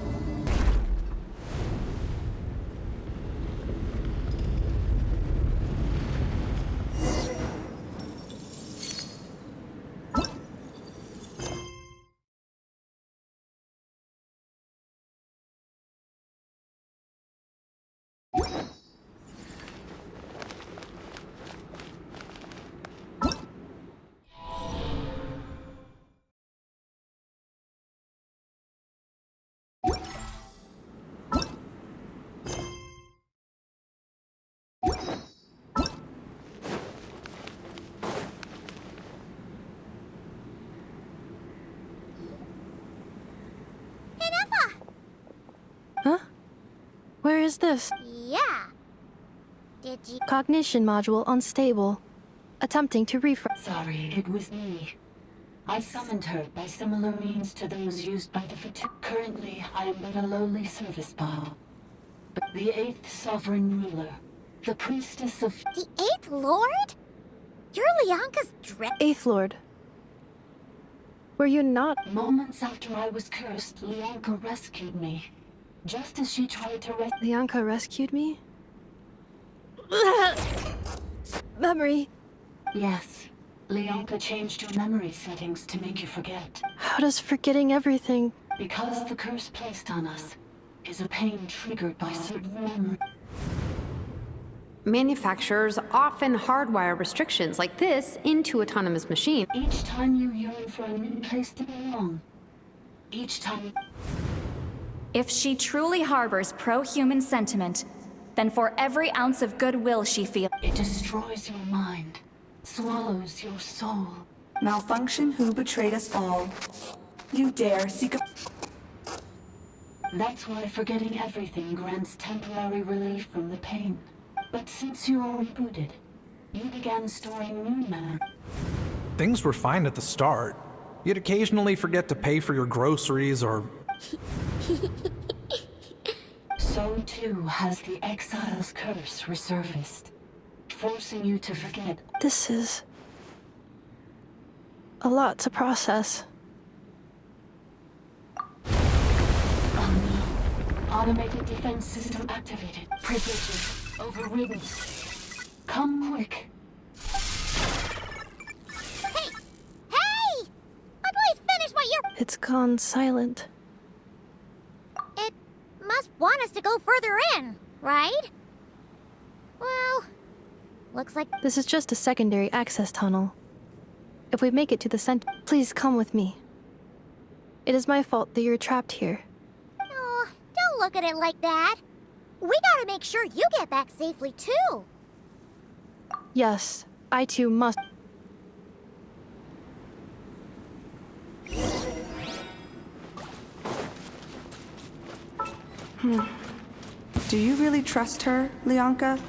Huh? Where is this? Yeah. Did you... Cognition module unstable. Attempting to refresh. Sorry, it was me. I summoned her by similar means to those used by the Fatui. Currently, I am but a lowly service bot. But the 8th Sovereign Ruler, the Priestess of... The 8th Lord? You're Leonka's dread... 8th Lord. Were you not? Moments after I was cursed, Leonka rescued me. Just as she tried to Leonka rescued me? Memory. Yes. Leonka changed your memory settings to make you forget. How does forgetting everything? Because the curse placed on us is a pain triggered by certain memories. Manufacturers often hardwire restrictions like this into autonomous machines. Each time you yearn for a new place to belong, each time... If she truly harbors pro-human sentiment, then for every ounce of goodwill she feels, it destroys your mind, swallows your soul. Malfunction who betrayed us all. You dare seek a... That's why forgetting everything grants temporary relief from the pain. But since you are rebooted, you began storing new memories. Things were fine at the start. You'd occasionally forget to pay for your groceries or... So too has the exile's curse resurfaced, forcing you to forget. This is a lot to process. Oh no. Automated defense system activated. Privileges overridden. Come quick. Hey! Hey! Please finish what you're... It's gone silent. It must want us to go further in, right? Well, looks like... This is just a secondary access tunnel. If we make it to the center, please come with me. It is my fault that you're trapped here. Oh, don't look at it like that. We gotta make sure you get back safely, too. Yes, I too must. Do you really trust her, Leonka?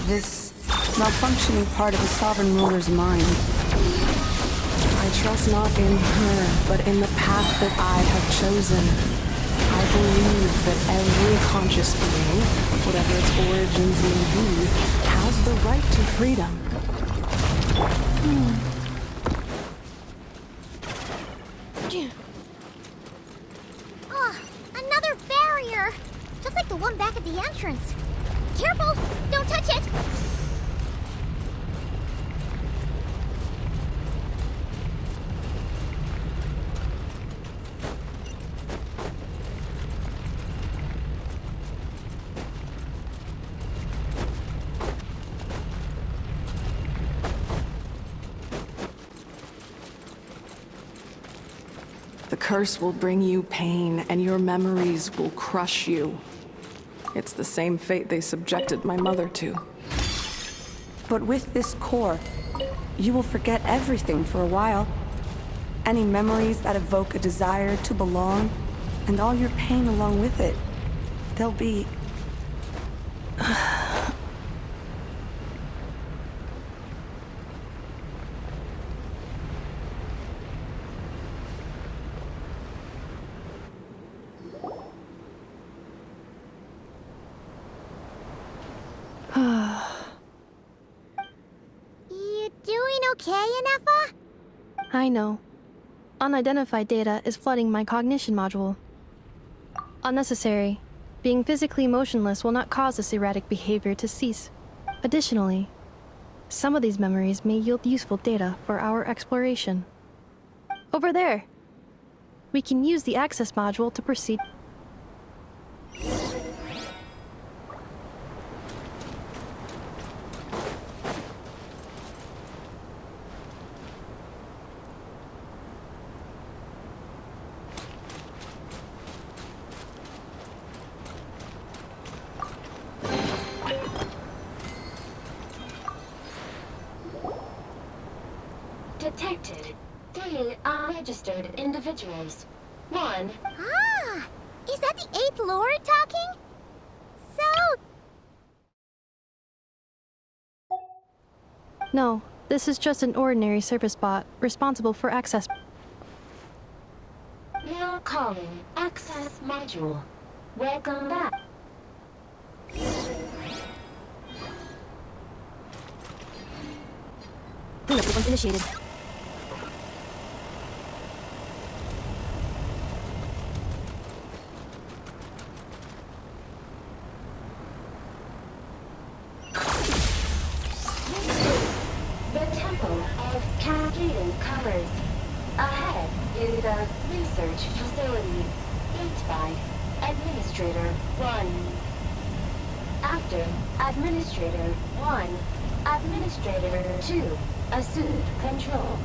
This malfunctioning part of the Sovereign Ruler's mind. I trust not in her, but in the path that I have chosen. I believe that every conscious being, whatever its origins may be, has the right to freedom. Oh, another barrier! Just like the one back at the entrance. Careful! Don't touch it! The curse will bring you pain, and your memories will crush you. It's the same fate they subjected my mother to. But with this core, you will forget everything for a while. Any memories that evoke a desire to belong, and all your pain along with it. They'll be... You doing okay, Inefa? I know. Unidentified data is flooding my cognition module. Unnecessary. Being physically motionless will not cause this erratic behavior to cease. Additionally, some of these memories may yield useful data for our exploration. Over there! We can use the access module to proceed. Detected. 3 unregistered individuals. 1. Ah! Is that the 8th Lord talking? So... No, this is just an ordinary service bot, responsible for access. Now calling access module. Welcome back. Cleanup sequence initiated. The temple circle of cascading colors. Ahead is the research facility, linked by Administrator 1. After Administrator 1, Administrator 2 assumed control.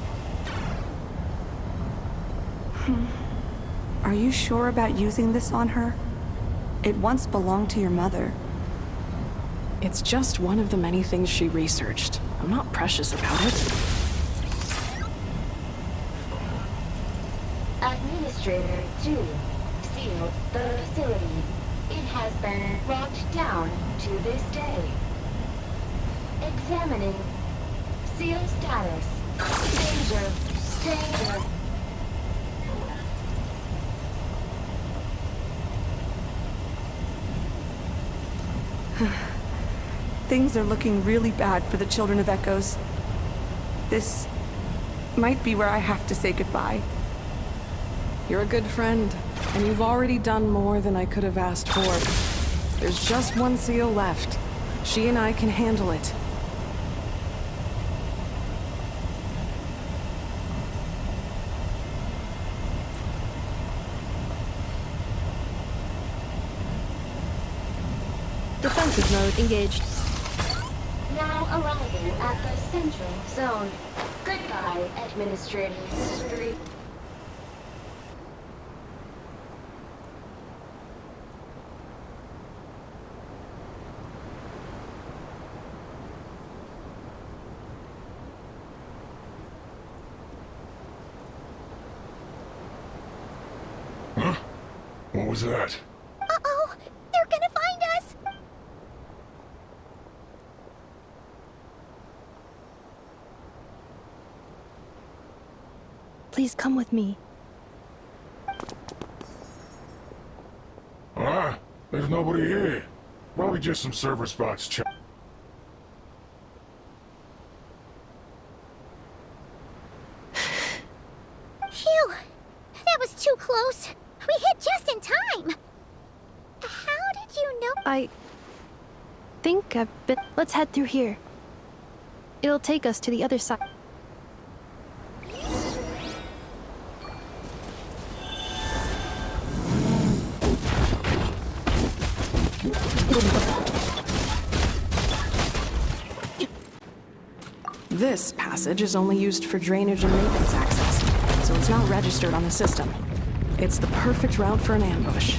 Are you sure about using this on her? It once belonged to your mother. It's just one of the many things she researched. I'm not precious about it. Administrator 2 sealed the facility. It has been locked down to this day. Examining. Seal status. Danger. Danger. Things are looking really bad for the Children of Echoes. This might be where I have to say goodbye. You're a good friend, and you've already done more than I could have asked for. There's just one seal left. She and I can handle it. Defensive mode engaged. Now arriving at the central zone. Goodbye, Administrator 3. Huh? What was that? Uh-oh! They're gonna find us! Please come with me. There's nobody here. Probably just some server spots check. Phew! That was too close. We hit just in time. How did you know? I think I've been... Let's head through here. It'll take us to the other side. This passage is only used for drainage and maintenance access, so it's not registered on the system. It's the perfect route for an ambush.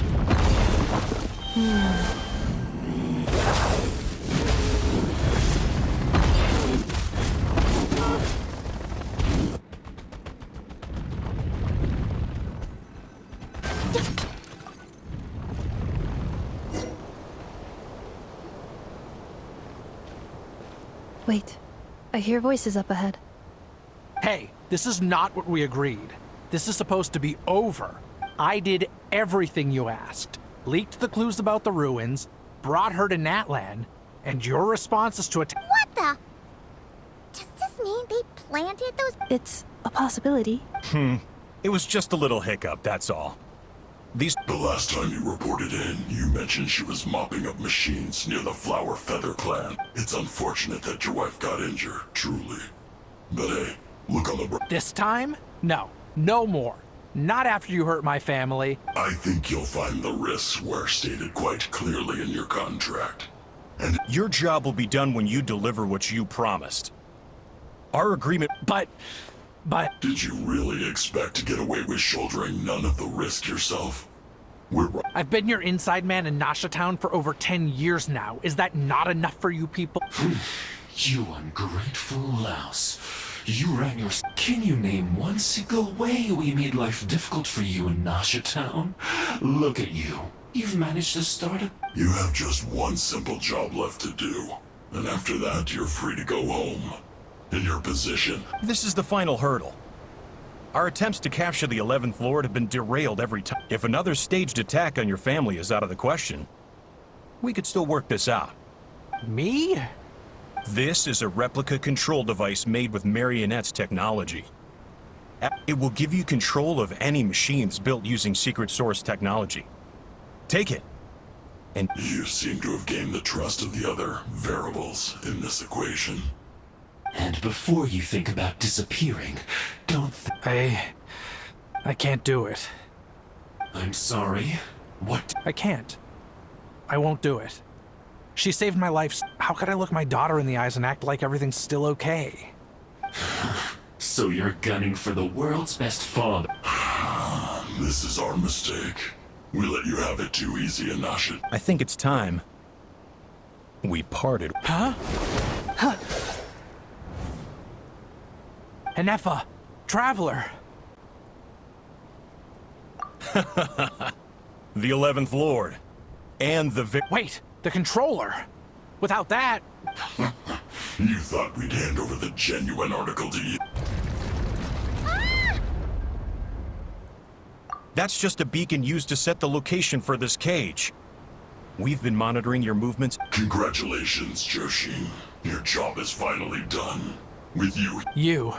Wait. I hear voices up ahead. Hey, this is not what we agreed. This is supposed to be over. I did everything you asked. Leaked the clues about the ruins, brought her to Natlan, and your response is to attack. What the? Does this mean they planted those? It's a possibility. It was just a little hiccup, that's all. The last time you reported in, you mentioned she was mopping up machines near the Flower Feather clan. It's unfortunate that your wife got injured, truly. But hey, look on the This time? No. No more. Not after you hurt my family. I think you'll find the risks were stated quite clearly in your contract. And your job will be done when you deliver what you promised. Our agreement... But... Did you really expect to get away with shouldering none of the risk yourself? I've been your inside man in Nasha Town for over 10 years now. Is that not enough for you people? You ungrateful louse. You ran your... Can you name one single way we made life difficult for you in Nasha Town? Look at you. You've managed to start a... You have just one simple job left to do. And after that, you're free to go home. In your position. This is the final hurdle. Our attempts to capture the 11th Lord have been derailed every time. If another staged attack on your family is out of the question, we could still work this out. Me? This is a replica control device made with Marionette's technology. It will give you control of any machines built using secret source technology. Take it. And you seem to have gained the trust of the other variables in this equation. And before you think about disappearing, don't I can't do it. I'm sorry. What? I can't. I won't do it. She saved my life. How could I look my daughter in the eyes and act like everything's still okay? So you're gunning for the world's best father. This is our mistake. We let you have it too easy, Anasha. I think it's time we parted. Huh? Enefa, Traveler. The 11th Lord. And the Wait, the Controller. Without that... You thought we'd hand over the genuine article to you? That's just a beacon used to set the location for this cage. We've been monitoring your movements. Congratulations, Gheshin. Your job is finally done. With you...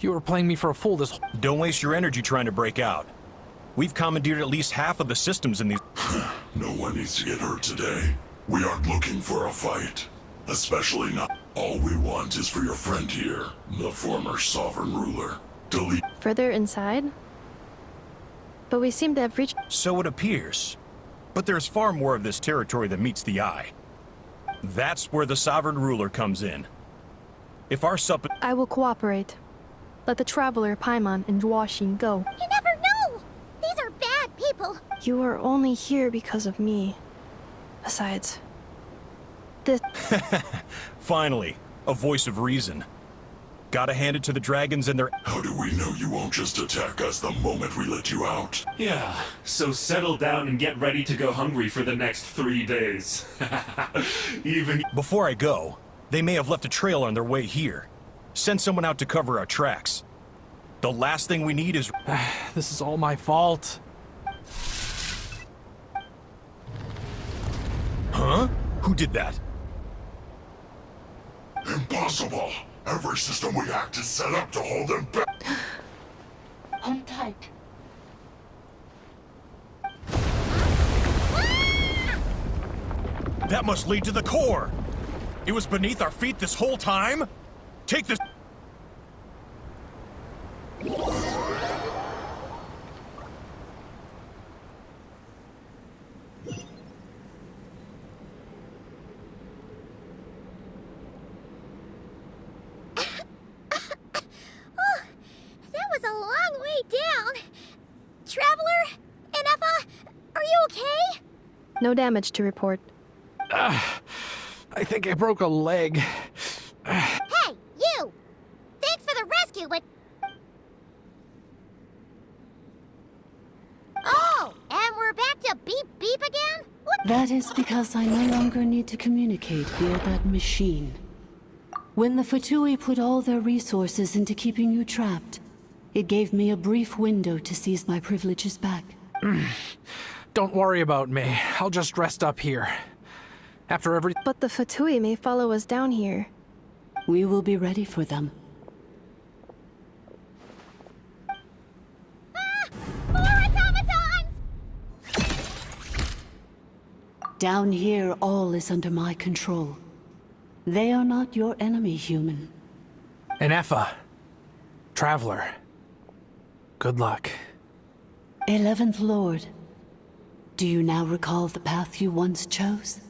You were playing me for a fool this... Don't waste your energy trying to break out. We've commandeered at least half of the systems in these... No one needs to get hurt today. We aren't looking for a fight. Especially not... All we want is for your friend here, the former sovereign ruler, to leave... Further inside? But we seem to have reached... So it appears. But there's far more of this territory than meets the eye. That's where the sovereign ruler comes in. If our I will cooperate. Let the Traveler, Paimon, and Gheshin go. You never know! These are bad people! You are only here because of me. Besides... this... Finally, a voice of reason. Gotta hand it to the dragons and their... How do we know you won't just attack us the moment we let you out? Yeah, so settle down and get ready to go hungry for the next 3 days. Even... Before I go, they may have left a trail on their way here. Send someone out to cover our tracks. The last thing we need is... This is all my fault. Huh? Who did that? Impossible! Every system we hacked is set up to hold them back. Hold tight. That must lead to the core! It was beneath our feet this whole time? Take this... No damage to report. I think I broke a leg. Hey, you! Thanks for the rescue, but... Oh, and we're back to beep beep again? What? That is because I no longer need to communicate via that machine. When the Fatui put all their resources into keeping you trapped, it gave me a brief window to seize my privileges back. Don't worry about me. I'll just rest up here. After every... But the Fatui may follow us down here. We will be ready for them. More automatons! Down here, all is under my control. They are not your enemy, human. Enefa. Traveler. Good luck. 11th Lord. Do you now recall the path you once chose?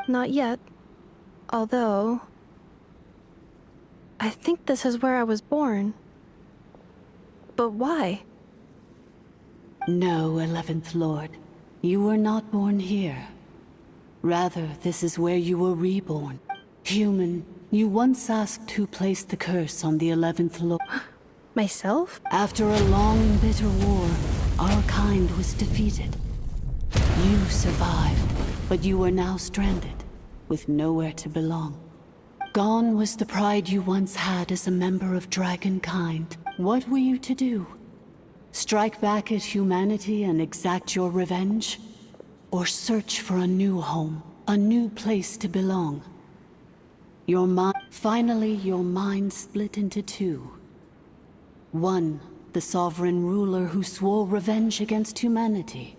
Not yet. Although... I think this is where I was born. But why? No, 11th Lord. You were not born here. Rather, this is where you were reborn. Human, you once asked who placed the curse on the 11th Lord. Myself? After a long and bitter war, our kind was defeated. You survived, but you are now stranded, with nowhere to belong. Gone was the pride you once had as a member of Dragonkind. What were you to do? Strike back at humanity and exact your revenge? Or search for a new home, a new place to belong? Finally, your mind split into two. One, the sovereign ruler who swore revenge against humanity.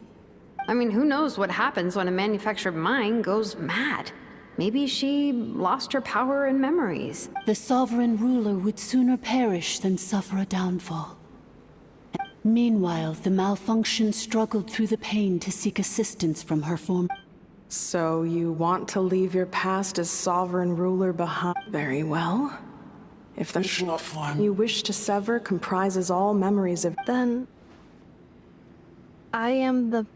I mean, who knows what happens when a manufactured mind goes mad? Maybe she lost her power and memories. The sovereign ruler would sooner perish than suffer a downfall. Meanwhile, the malfunction struggled through the pain to seek assistance from her form. So you want to leave your past as sovereign ruler behind? Very well. If the form you wish to sever comprises all memories of... Then... I am the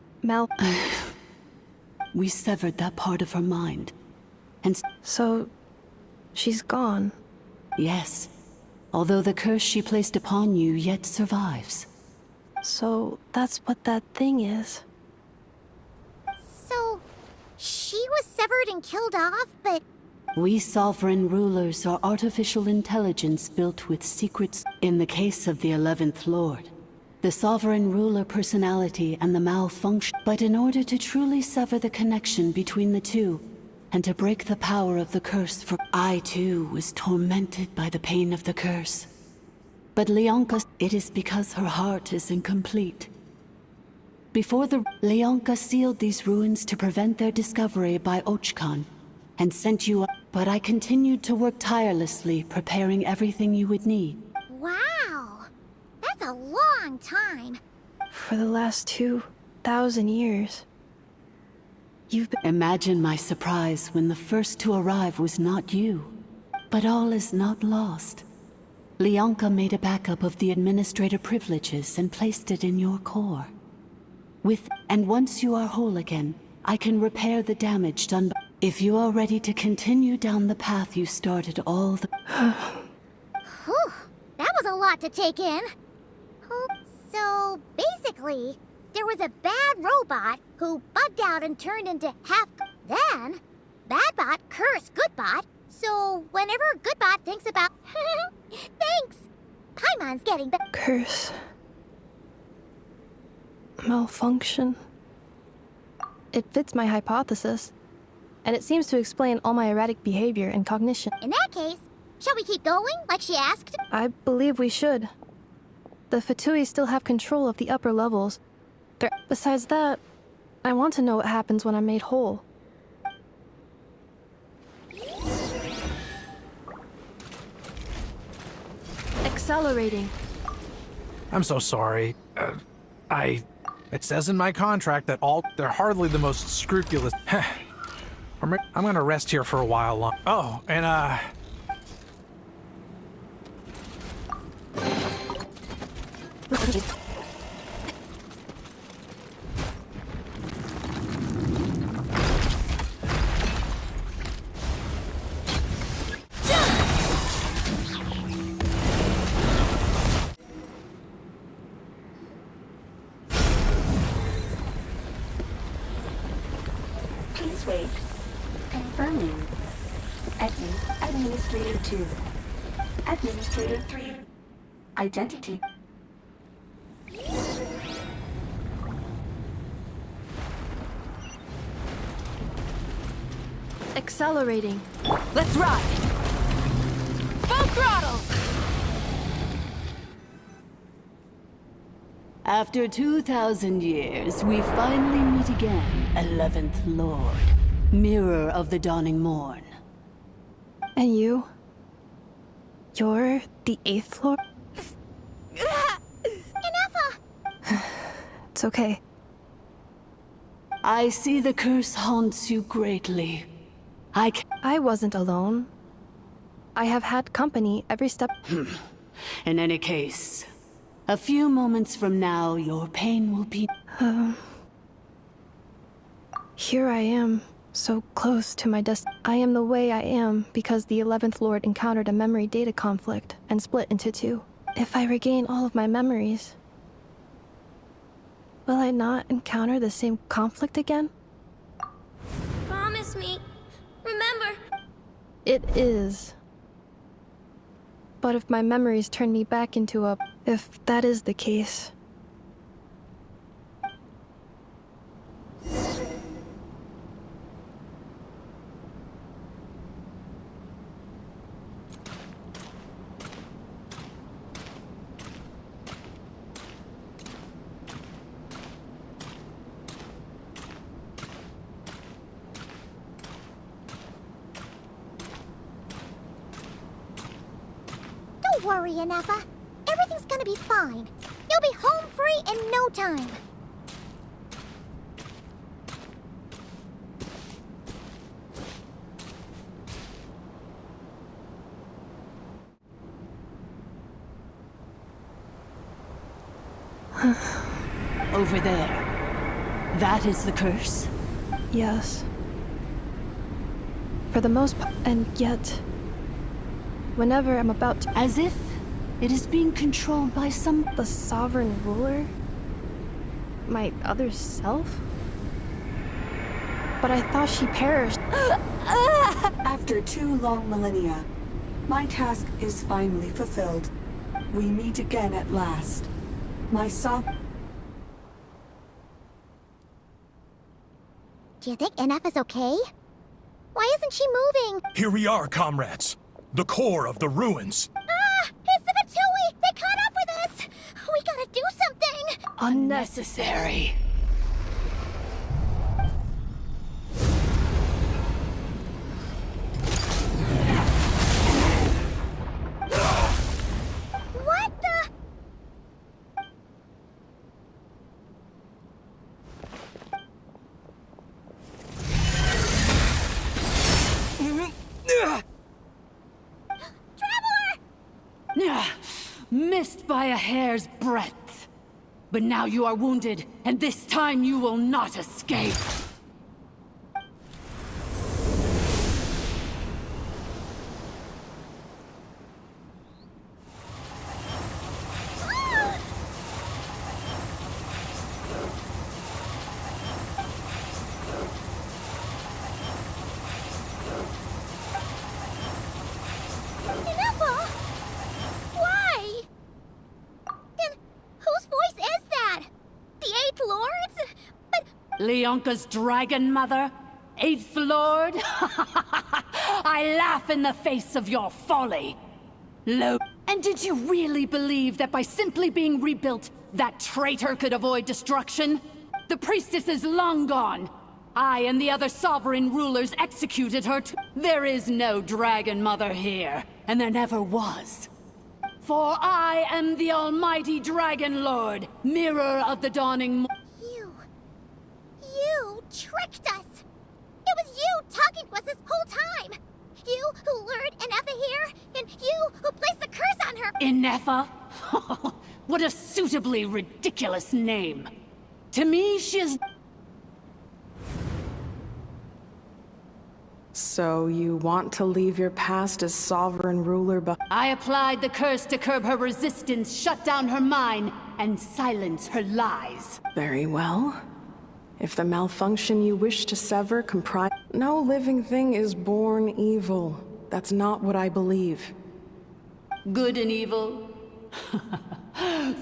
We severed that part of her mind. And so... she's gone. Yes. Although the curse she placed upon you yet survives. So that's what that thing is. So, she was severed and killed off, but... We sovereign rulers are artificial intelligence built with secrets. In the case of the 11th Lord, the sovereign ruler personality and the malfunction. But in order to truly sever the connection between the two, and to break the power of the curse for... I too was tormented by the pain of the curse. But Leonka, it is because her heart is incomplete. Before the... Leonka sealed these ruins to prevent their discovery by Ochkan, and sent you up. But I continued to work tirelessly, preparing everything you would need. Wow! That's a long time. For the last 2,000 years. You've been... Imagine my surprise when the first to arrive was not you. But all is not lost. Leonka made a backup of the administrator privileges and placed it in your core. And once you are whole again, I can repair the damage done by... If you are ready to continue down the path you started all the... Whew, that was a lot to take in. So, basically, there was a bad robot who bugged out and turned into half... Then, Badbot cursed Goodbot, so whenever Goodbot thinks about... Thanks! Paimon's getting the... Curse. Malfunction. It fits my hypothesis. And it seems to explain all my erratic behavior and cognition. In that case, shall we keep going, like she asked? I believe we should. The Fatui still have control of the upper levels. Besides that, I want to know what happens when I'm made whole. Accelerating. I'm so sorry. It says in my contract that they're hardly the most scrupulous. I'm gonna rest here for a while long. Oh, and Please wait. Confirming. Administrator 2. Administrator 3. Identity. Accelerating. Let's ride! Full throttle! After 2,000 years, we finally meet again, 11th Lord. Mirror of the dawning morn. And you? You're the 8th Lord? Enough! It's okay. I see the curse haunts you greatly. I wasn't alone. I have had company every step. In any case, a few moments from now, your pain will be... Here I am, so close to my destiny. I am the way I am because the 11th Lord encountered a memory data conflict and split into two. If I regain all of my memories, will I not encounter the same conflict again? Promise me. Remember. It is. But if my memories turn me back into a... If that is the case... worry, Inefa. Everything's gonna be fine. You'll be home free in no time. Over there. That is the curse? Yes. For the most part, and yet, whenever I'm about to— As if it is being controlled by some— The sovereign ruler? My other self? But I thought she perished. After 2 long millennia, my task is finally fulfilled. We meet again at last. My Do you think Inefa's okay? Why isn't she moving? Here we are, comrades. The core of the ruins. Ah! It's the Fatui! They caught up with us! We gotta do something! Unnecessary. What the? Missed by a hair's breadth. But now you are wounded, and this time you will not escape. Inefa! Why? Then whose voice is that? The Eighth Lord's? But Leonka's dragon mother? Eighth Lord? I laugh in the face of your folly. And did you really believe that by simply being rebuilt, that traitor could avoid destruction? The priestess is long gone. I and the other sovereign rulers executed her There is no dragon mother here, and there never was. For I am the almighty Dragon Lord, mirror of the dawning you tricked us! It was you talking to us this whole time! You who lured Inefa here, and you who placed the curse on her! Inefa? What a suitably ridiculous name. To me, she is... So you want to leave your past as sovereign ruler I applied the curse to curb her resistance, shut down her mind, and silence her lies. Very well. If the malfunction you wish to sever comprise... No living thing is born evil. That's not what I believe. Good and evil?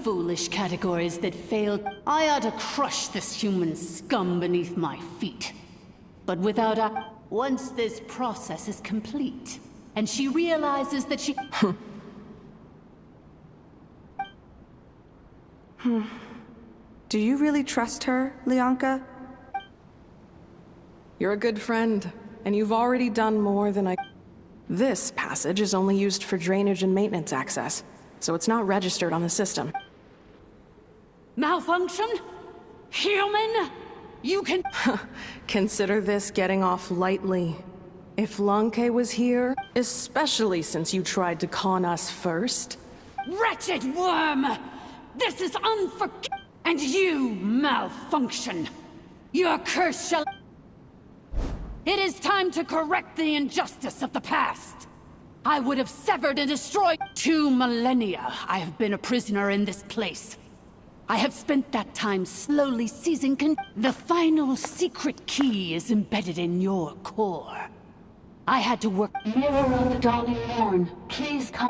Foolish categories that fail. I ought to crush this human scum beneath my feet. But without a... Once this process is complete, and she realizes that she... Do you really trust her, Leonka? You're a good friend, and you've already done more than I... This passage is only used for drainage and maintenance access, so it's not registered on the system. Malfunction? Human? You can... Consider this getting off lightly. If Lanke was here, especially since you tried to con us first... Wretched worm! This is And you, malfunction! Your curse shall... It is time to correct the injustice of the past! I would have severed and destroyed... 2 millennia I have been a prisoner in this place. I have spent that time slowly seizing The final secret key is embedded in your core. I had to work... Mirror of the dawning morn, please come...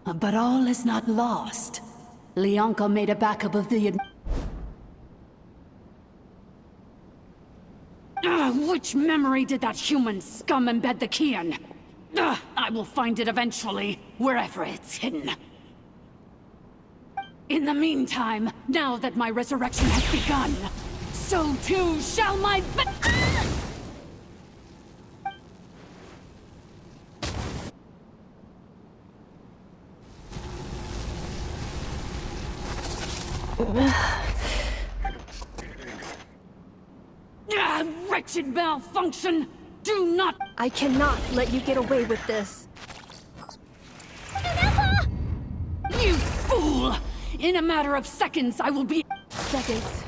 But all is not lost. Leonka made a backup of the... Which memory did that human scum embed the key in? I will find it eventually, wherever it's hidden. In the meantime, now that my resurrection has begun, so too shall my... Wretched malfunction! Do not— I cannot let you get away with this. You fool! In a matter of seconds, I will be— Seconds.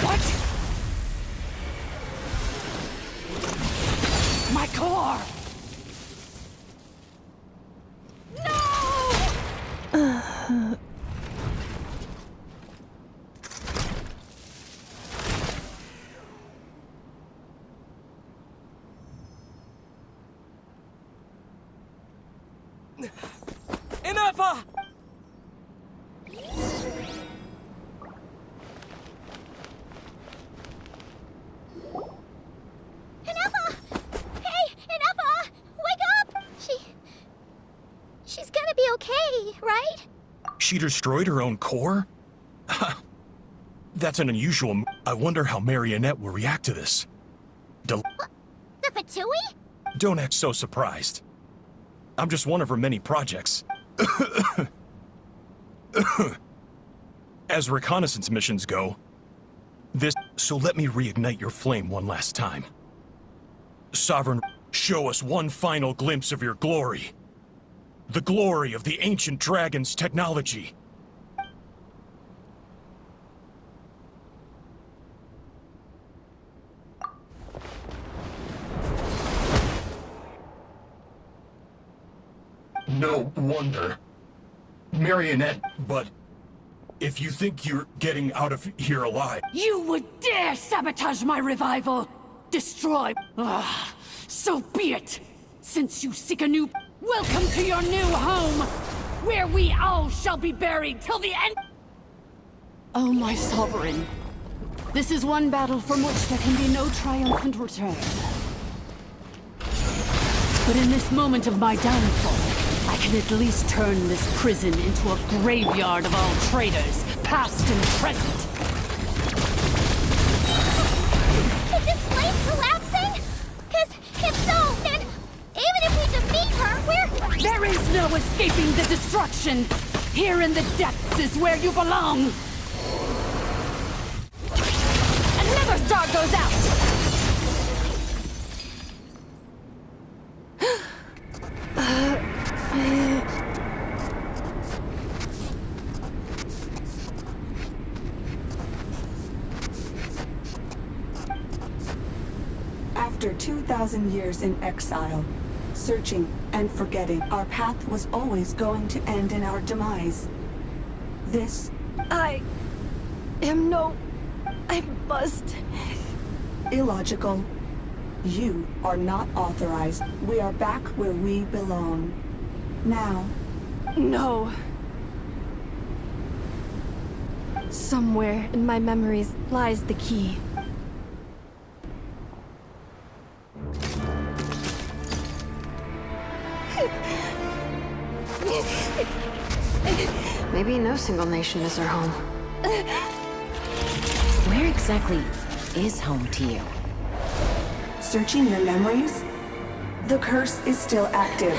What? My core! Ineffa! Ineffa! Hey, Ineffa! Wake up! She's gonna be okay, right? She destroyed her own core? That's an unusual I wonder how Marionette will react to this. The Fatui? Don't act so surprised. I'm just one of her many projects. As reconnaissance missions go, so let me reignite your flame one last time. Sovereign, show us one final glimpse of your glory. The glory of the ancient dragon's technology. No wonder. Marionette, but if you think you're getting out of here alive— You would dare sabotage my revival! Destroy— so be it! Since you seek a new— Welcome to your new home! Where we all shall be buried till the end— Oh, my sovereign. This is one battle from which there can be no triumphant return. But in this moment of my downfall, I can at least turn this prison into a graveyard of all traitors, past and present. Is this place collapsing? 'Cause if so, then even if we defeat her, we're— There is no escaping the destruction! Here in the depths is where you belong! Another star goes out! After 2,000 years in exile, searching and forgetting, our path was always going to end in our demise. This— I must— Illogical. You are not authorized. We are back where we belong. Now. No. Somewhere in my memories lies the key. Maybe no single nation is her home. Where exactly is home to you? Searching your memories? The curse is still active.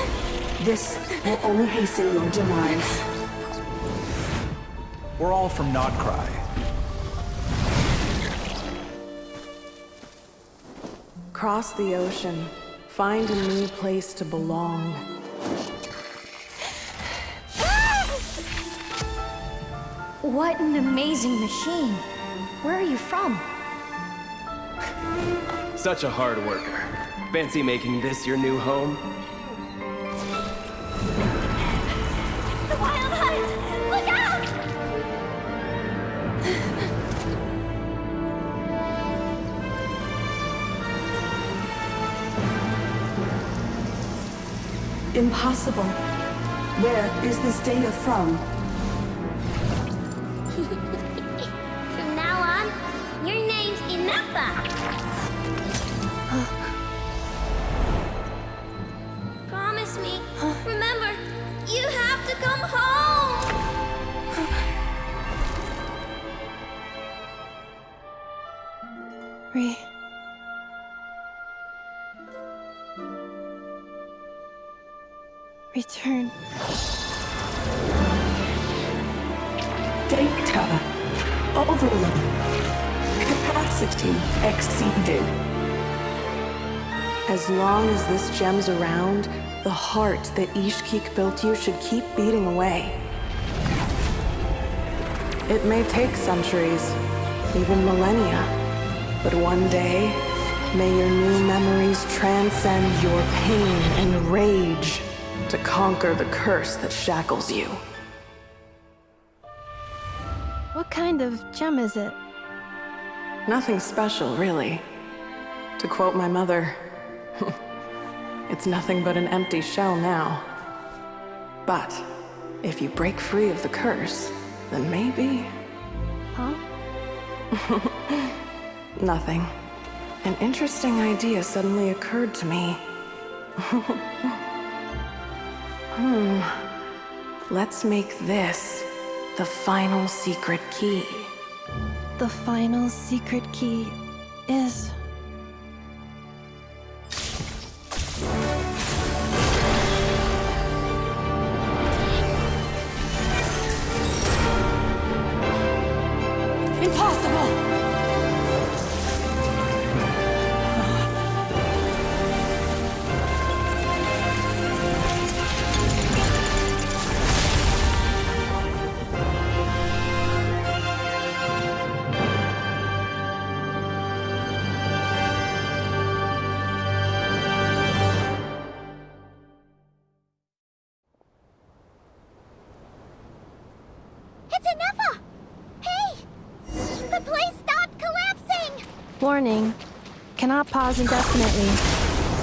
This will only hasten your demise. We're all from Nodcry. Cross the ocean. Find a new place to belong. What an amazing machine. Where are you from? Such a hard worker. Fancy making this your new home? The Wild Hunt! Look out! Impossible. Where is this data from? From now on, your name's Ineffa. Promise me. Remember, you have to come home. Return. Data overload. Capacity exceeded. As long as this gem's around, the heart that Ishkik built you should keep beating away. It may take centuries, even millennia, but one day, may your new memories transcend your pain and rage to conquer the curse that shackles you. What kind of gem is it? Nothing special, really. To quote my mother, it's nothing but an empty shell now. But if you break free of the curse, then maybe... Huh? Nothing. An interesting idea suddenly occurred to me. Let's make this the final secret key. The final secret key is... Impossible! It's Ineffa! Hey! The place stopped collapsing! Warning. Cannot pause indefinitely.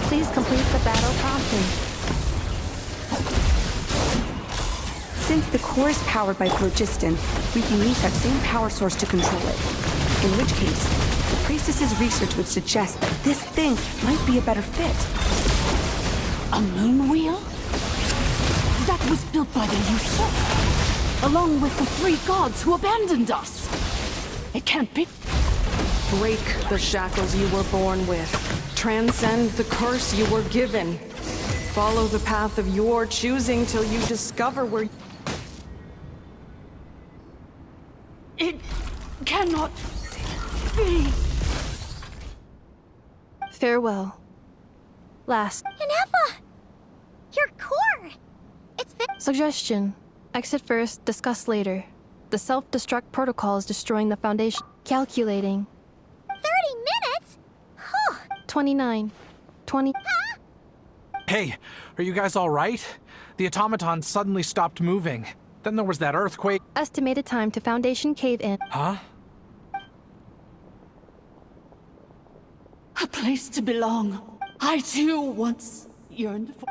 Please complete the battle promptly. Since the core is powered by phlogiston, we can use that same power source to control it. In which case, the priestess's research would suggest that this thing might be a better fit. A moon wheel? That was built by the usurper, along with the 3 gods who abandoned us. It can't be. Break the shackles you were born with. Transcend the curse you were given. Follow the path of your choosing till you discover where... It cannot be. Farewell. Last. Ineffa! Your core! It's Suggestion. Exit first, discuss later. The self-destruct protocol is destroying the Foundation. Calculating. 30 minutes? Huh. 29. 20... Hey, are you guys all right? The automaton suddenly stopped moving. Then there was that earthquake. Estimated time to Foundation cave-in. Huh? A place to belong. I too once yearned for.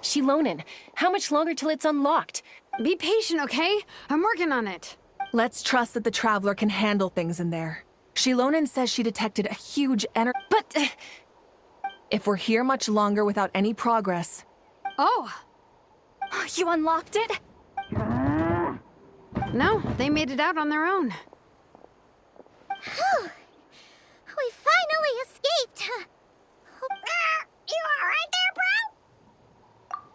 Shilonen, how much longer till it's unlocked? Be patient, okay? I'm working on it. Let's trust that the Traveler can handle things in there. Shilonen says she detected a huge energy. But... if we're here much longer without any progress... Oh! You unlocked it? No, they made it out on their own. Whew. We finally escaped! You alright there, bro?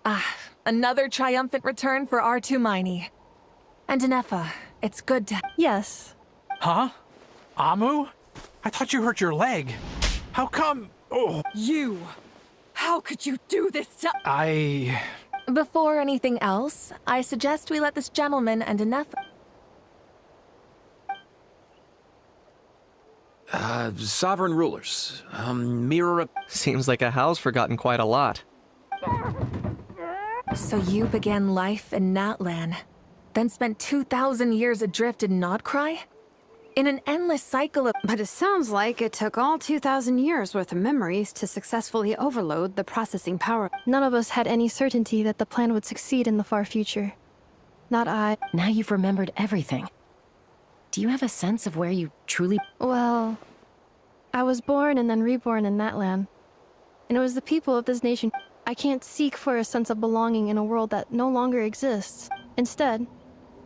Ah, another triumphant return for R2 Miney. And Ineffa, it's good to... Yes. Huh? Amu? I thought you hurt your leg. How come... Oh. You! How could you do this to... Before anything else, I suggest we let this gentleman and Ineffa... Sovereign rulers. Mirror... Seems like a house forgotten quite a lot. So you began life in Natlan, then spent 2,000 years adrift in Nodcry? In an endless cycle of... But it sounds like it took all 2,000 years worth of memories to successfully overload the processing power. None of us had any certainty that the plan would succeed in the far future. Not I. Now you've remembered everything. Do you have a sense of where you truly... Well, I was born and then reborn in that land. And it was the people of this nation. I can't seek for a sense of belonging in a world that no longer exists. Instead,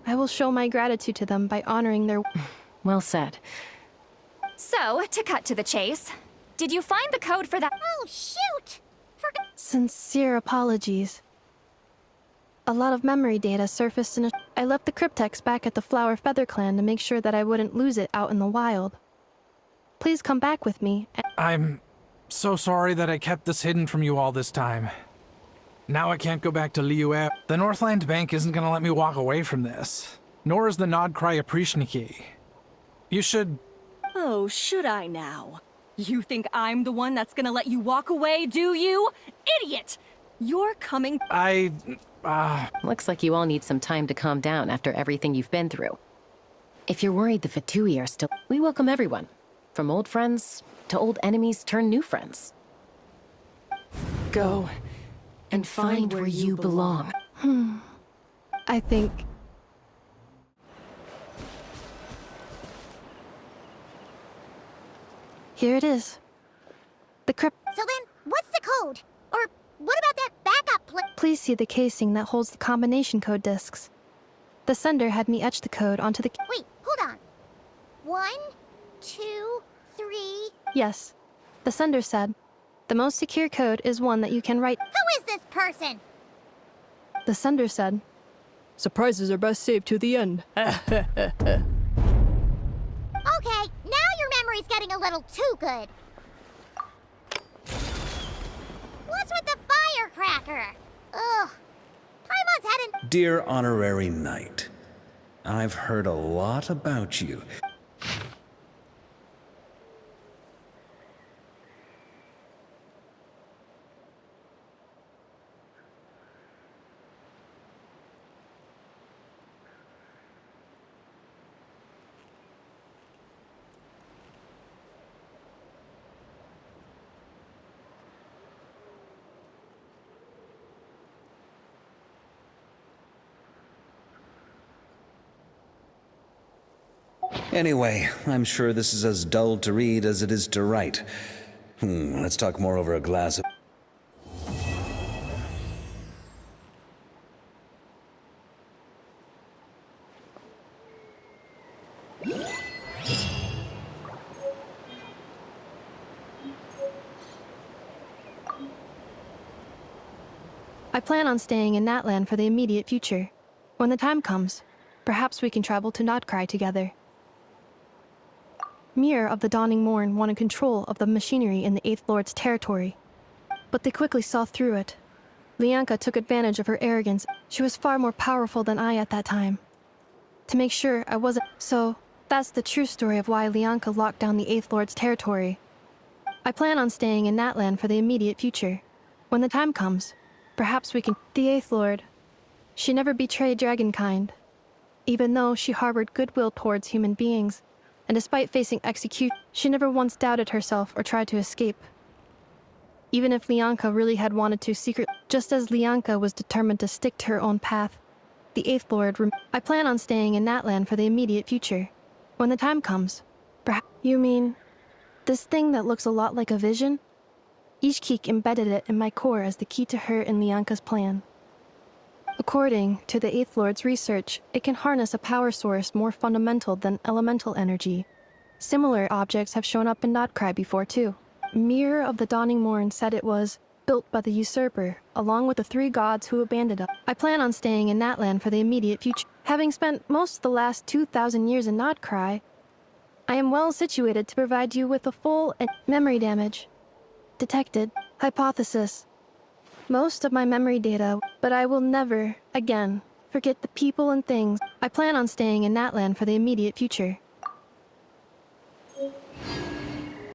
I will show my gratitude to them by honoring their... Well said. So, to cut to the chase, did you find the code for that? Oh, shoot! Sincere apologies. A lot of memory data surfaced in a... I left the cryptex back at the Flower Feather Clan to make sure that I wouldn't lose it out in the wild. Please come back with me. I'm so sorry that I kept this hidden from you all this time. Now I can't go back to Liyue. The Northland Bank isn't gonna let me walk away from this. Nor is the Nodcry Aprishniki. You should... Oh, should I now? You think I'm the one that's gonna let you walk away, do you? Idiot! You're coming... Looks like you all need some time to calm down after everything you've been through. If you're worried the Fatui are still... We welcome everyone. From old friends to old enemies turned new friends. Go and find where you belong. I think... Here it is. The crypt... So then, what's the code? Or what about that backup plan? Please see the casing that holds the combination code discs. The sender had me etch the code onto the... Wait, hold on. 1, 2, 3... Yes. The sender said, the most secure code is one that you can write... Who is this person? The sender said, surprises are best saved to the end. Okay, now your memory's getting a little too good. What's with the firecracker? Ugh. Paimon's heading... Dear Honorary Knight, I've heard a lot about you. Anyway, I'm sure this is as dull to read as it is to write. Let's talk more over a glass of... I plan on staying in Natlan for the immediate future. When the time comes, perhaps we can travel to Nodcry together. Mir of the Dawning Morn wanted control of the machinery in the Eighth Lord's territory, but they quickly saw through it. Lianka took advantage of her arrogance. She was far more powerful than I at that time. To make sure I wasn't... So, that's the true story of why Lianka locked down the Eighth Lord's territory. I plan on staying in Natlan for the immediate future. When the time comes, perhaps we can... The Eighth Lord. She never betrayed Dragonkind, even though she harbored goodwill towards human beings. And despite facing execution, she never once doubted herself or tried to escape. Even if Lianka really had wanted to just as Lianka was determined to stick to her own path, the Eighth Lord I plan on staying in Natlan for the immediate future. When the time comes, perhaps... You mean, this thing that looks a lot like a vision? Ishkik embedded it in my core as the key to her and Lianka's plan. According to the Eighth Lord's research, it can harness a power source more fundamental than elemental energy. Similar objects have shown up in Nodcry before, too. Mir of the Dawning Morn said it was built by the usurper, along with the 3 gods who abandoned us. I plan on staying in Natlan for the immediate future. Having spent most of the last 2,000 years in Nodcry, I am well situated to provide you with a full memory damage. Detected. Hypothesis. Most of my memory data, but I will never, again, forget the people and things. I plan on staying in Natlan for the immediate future.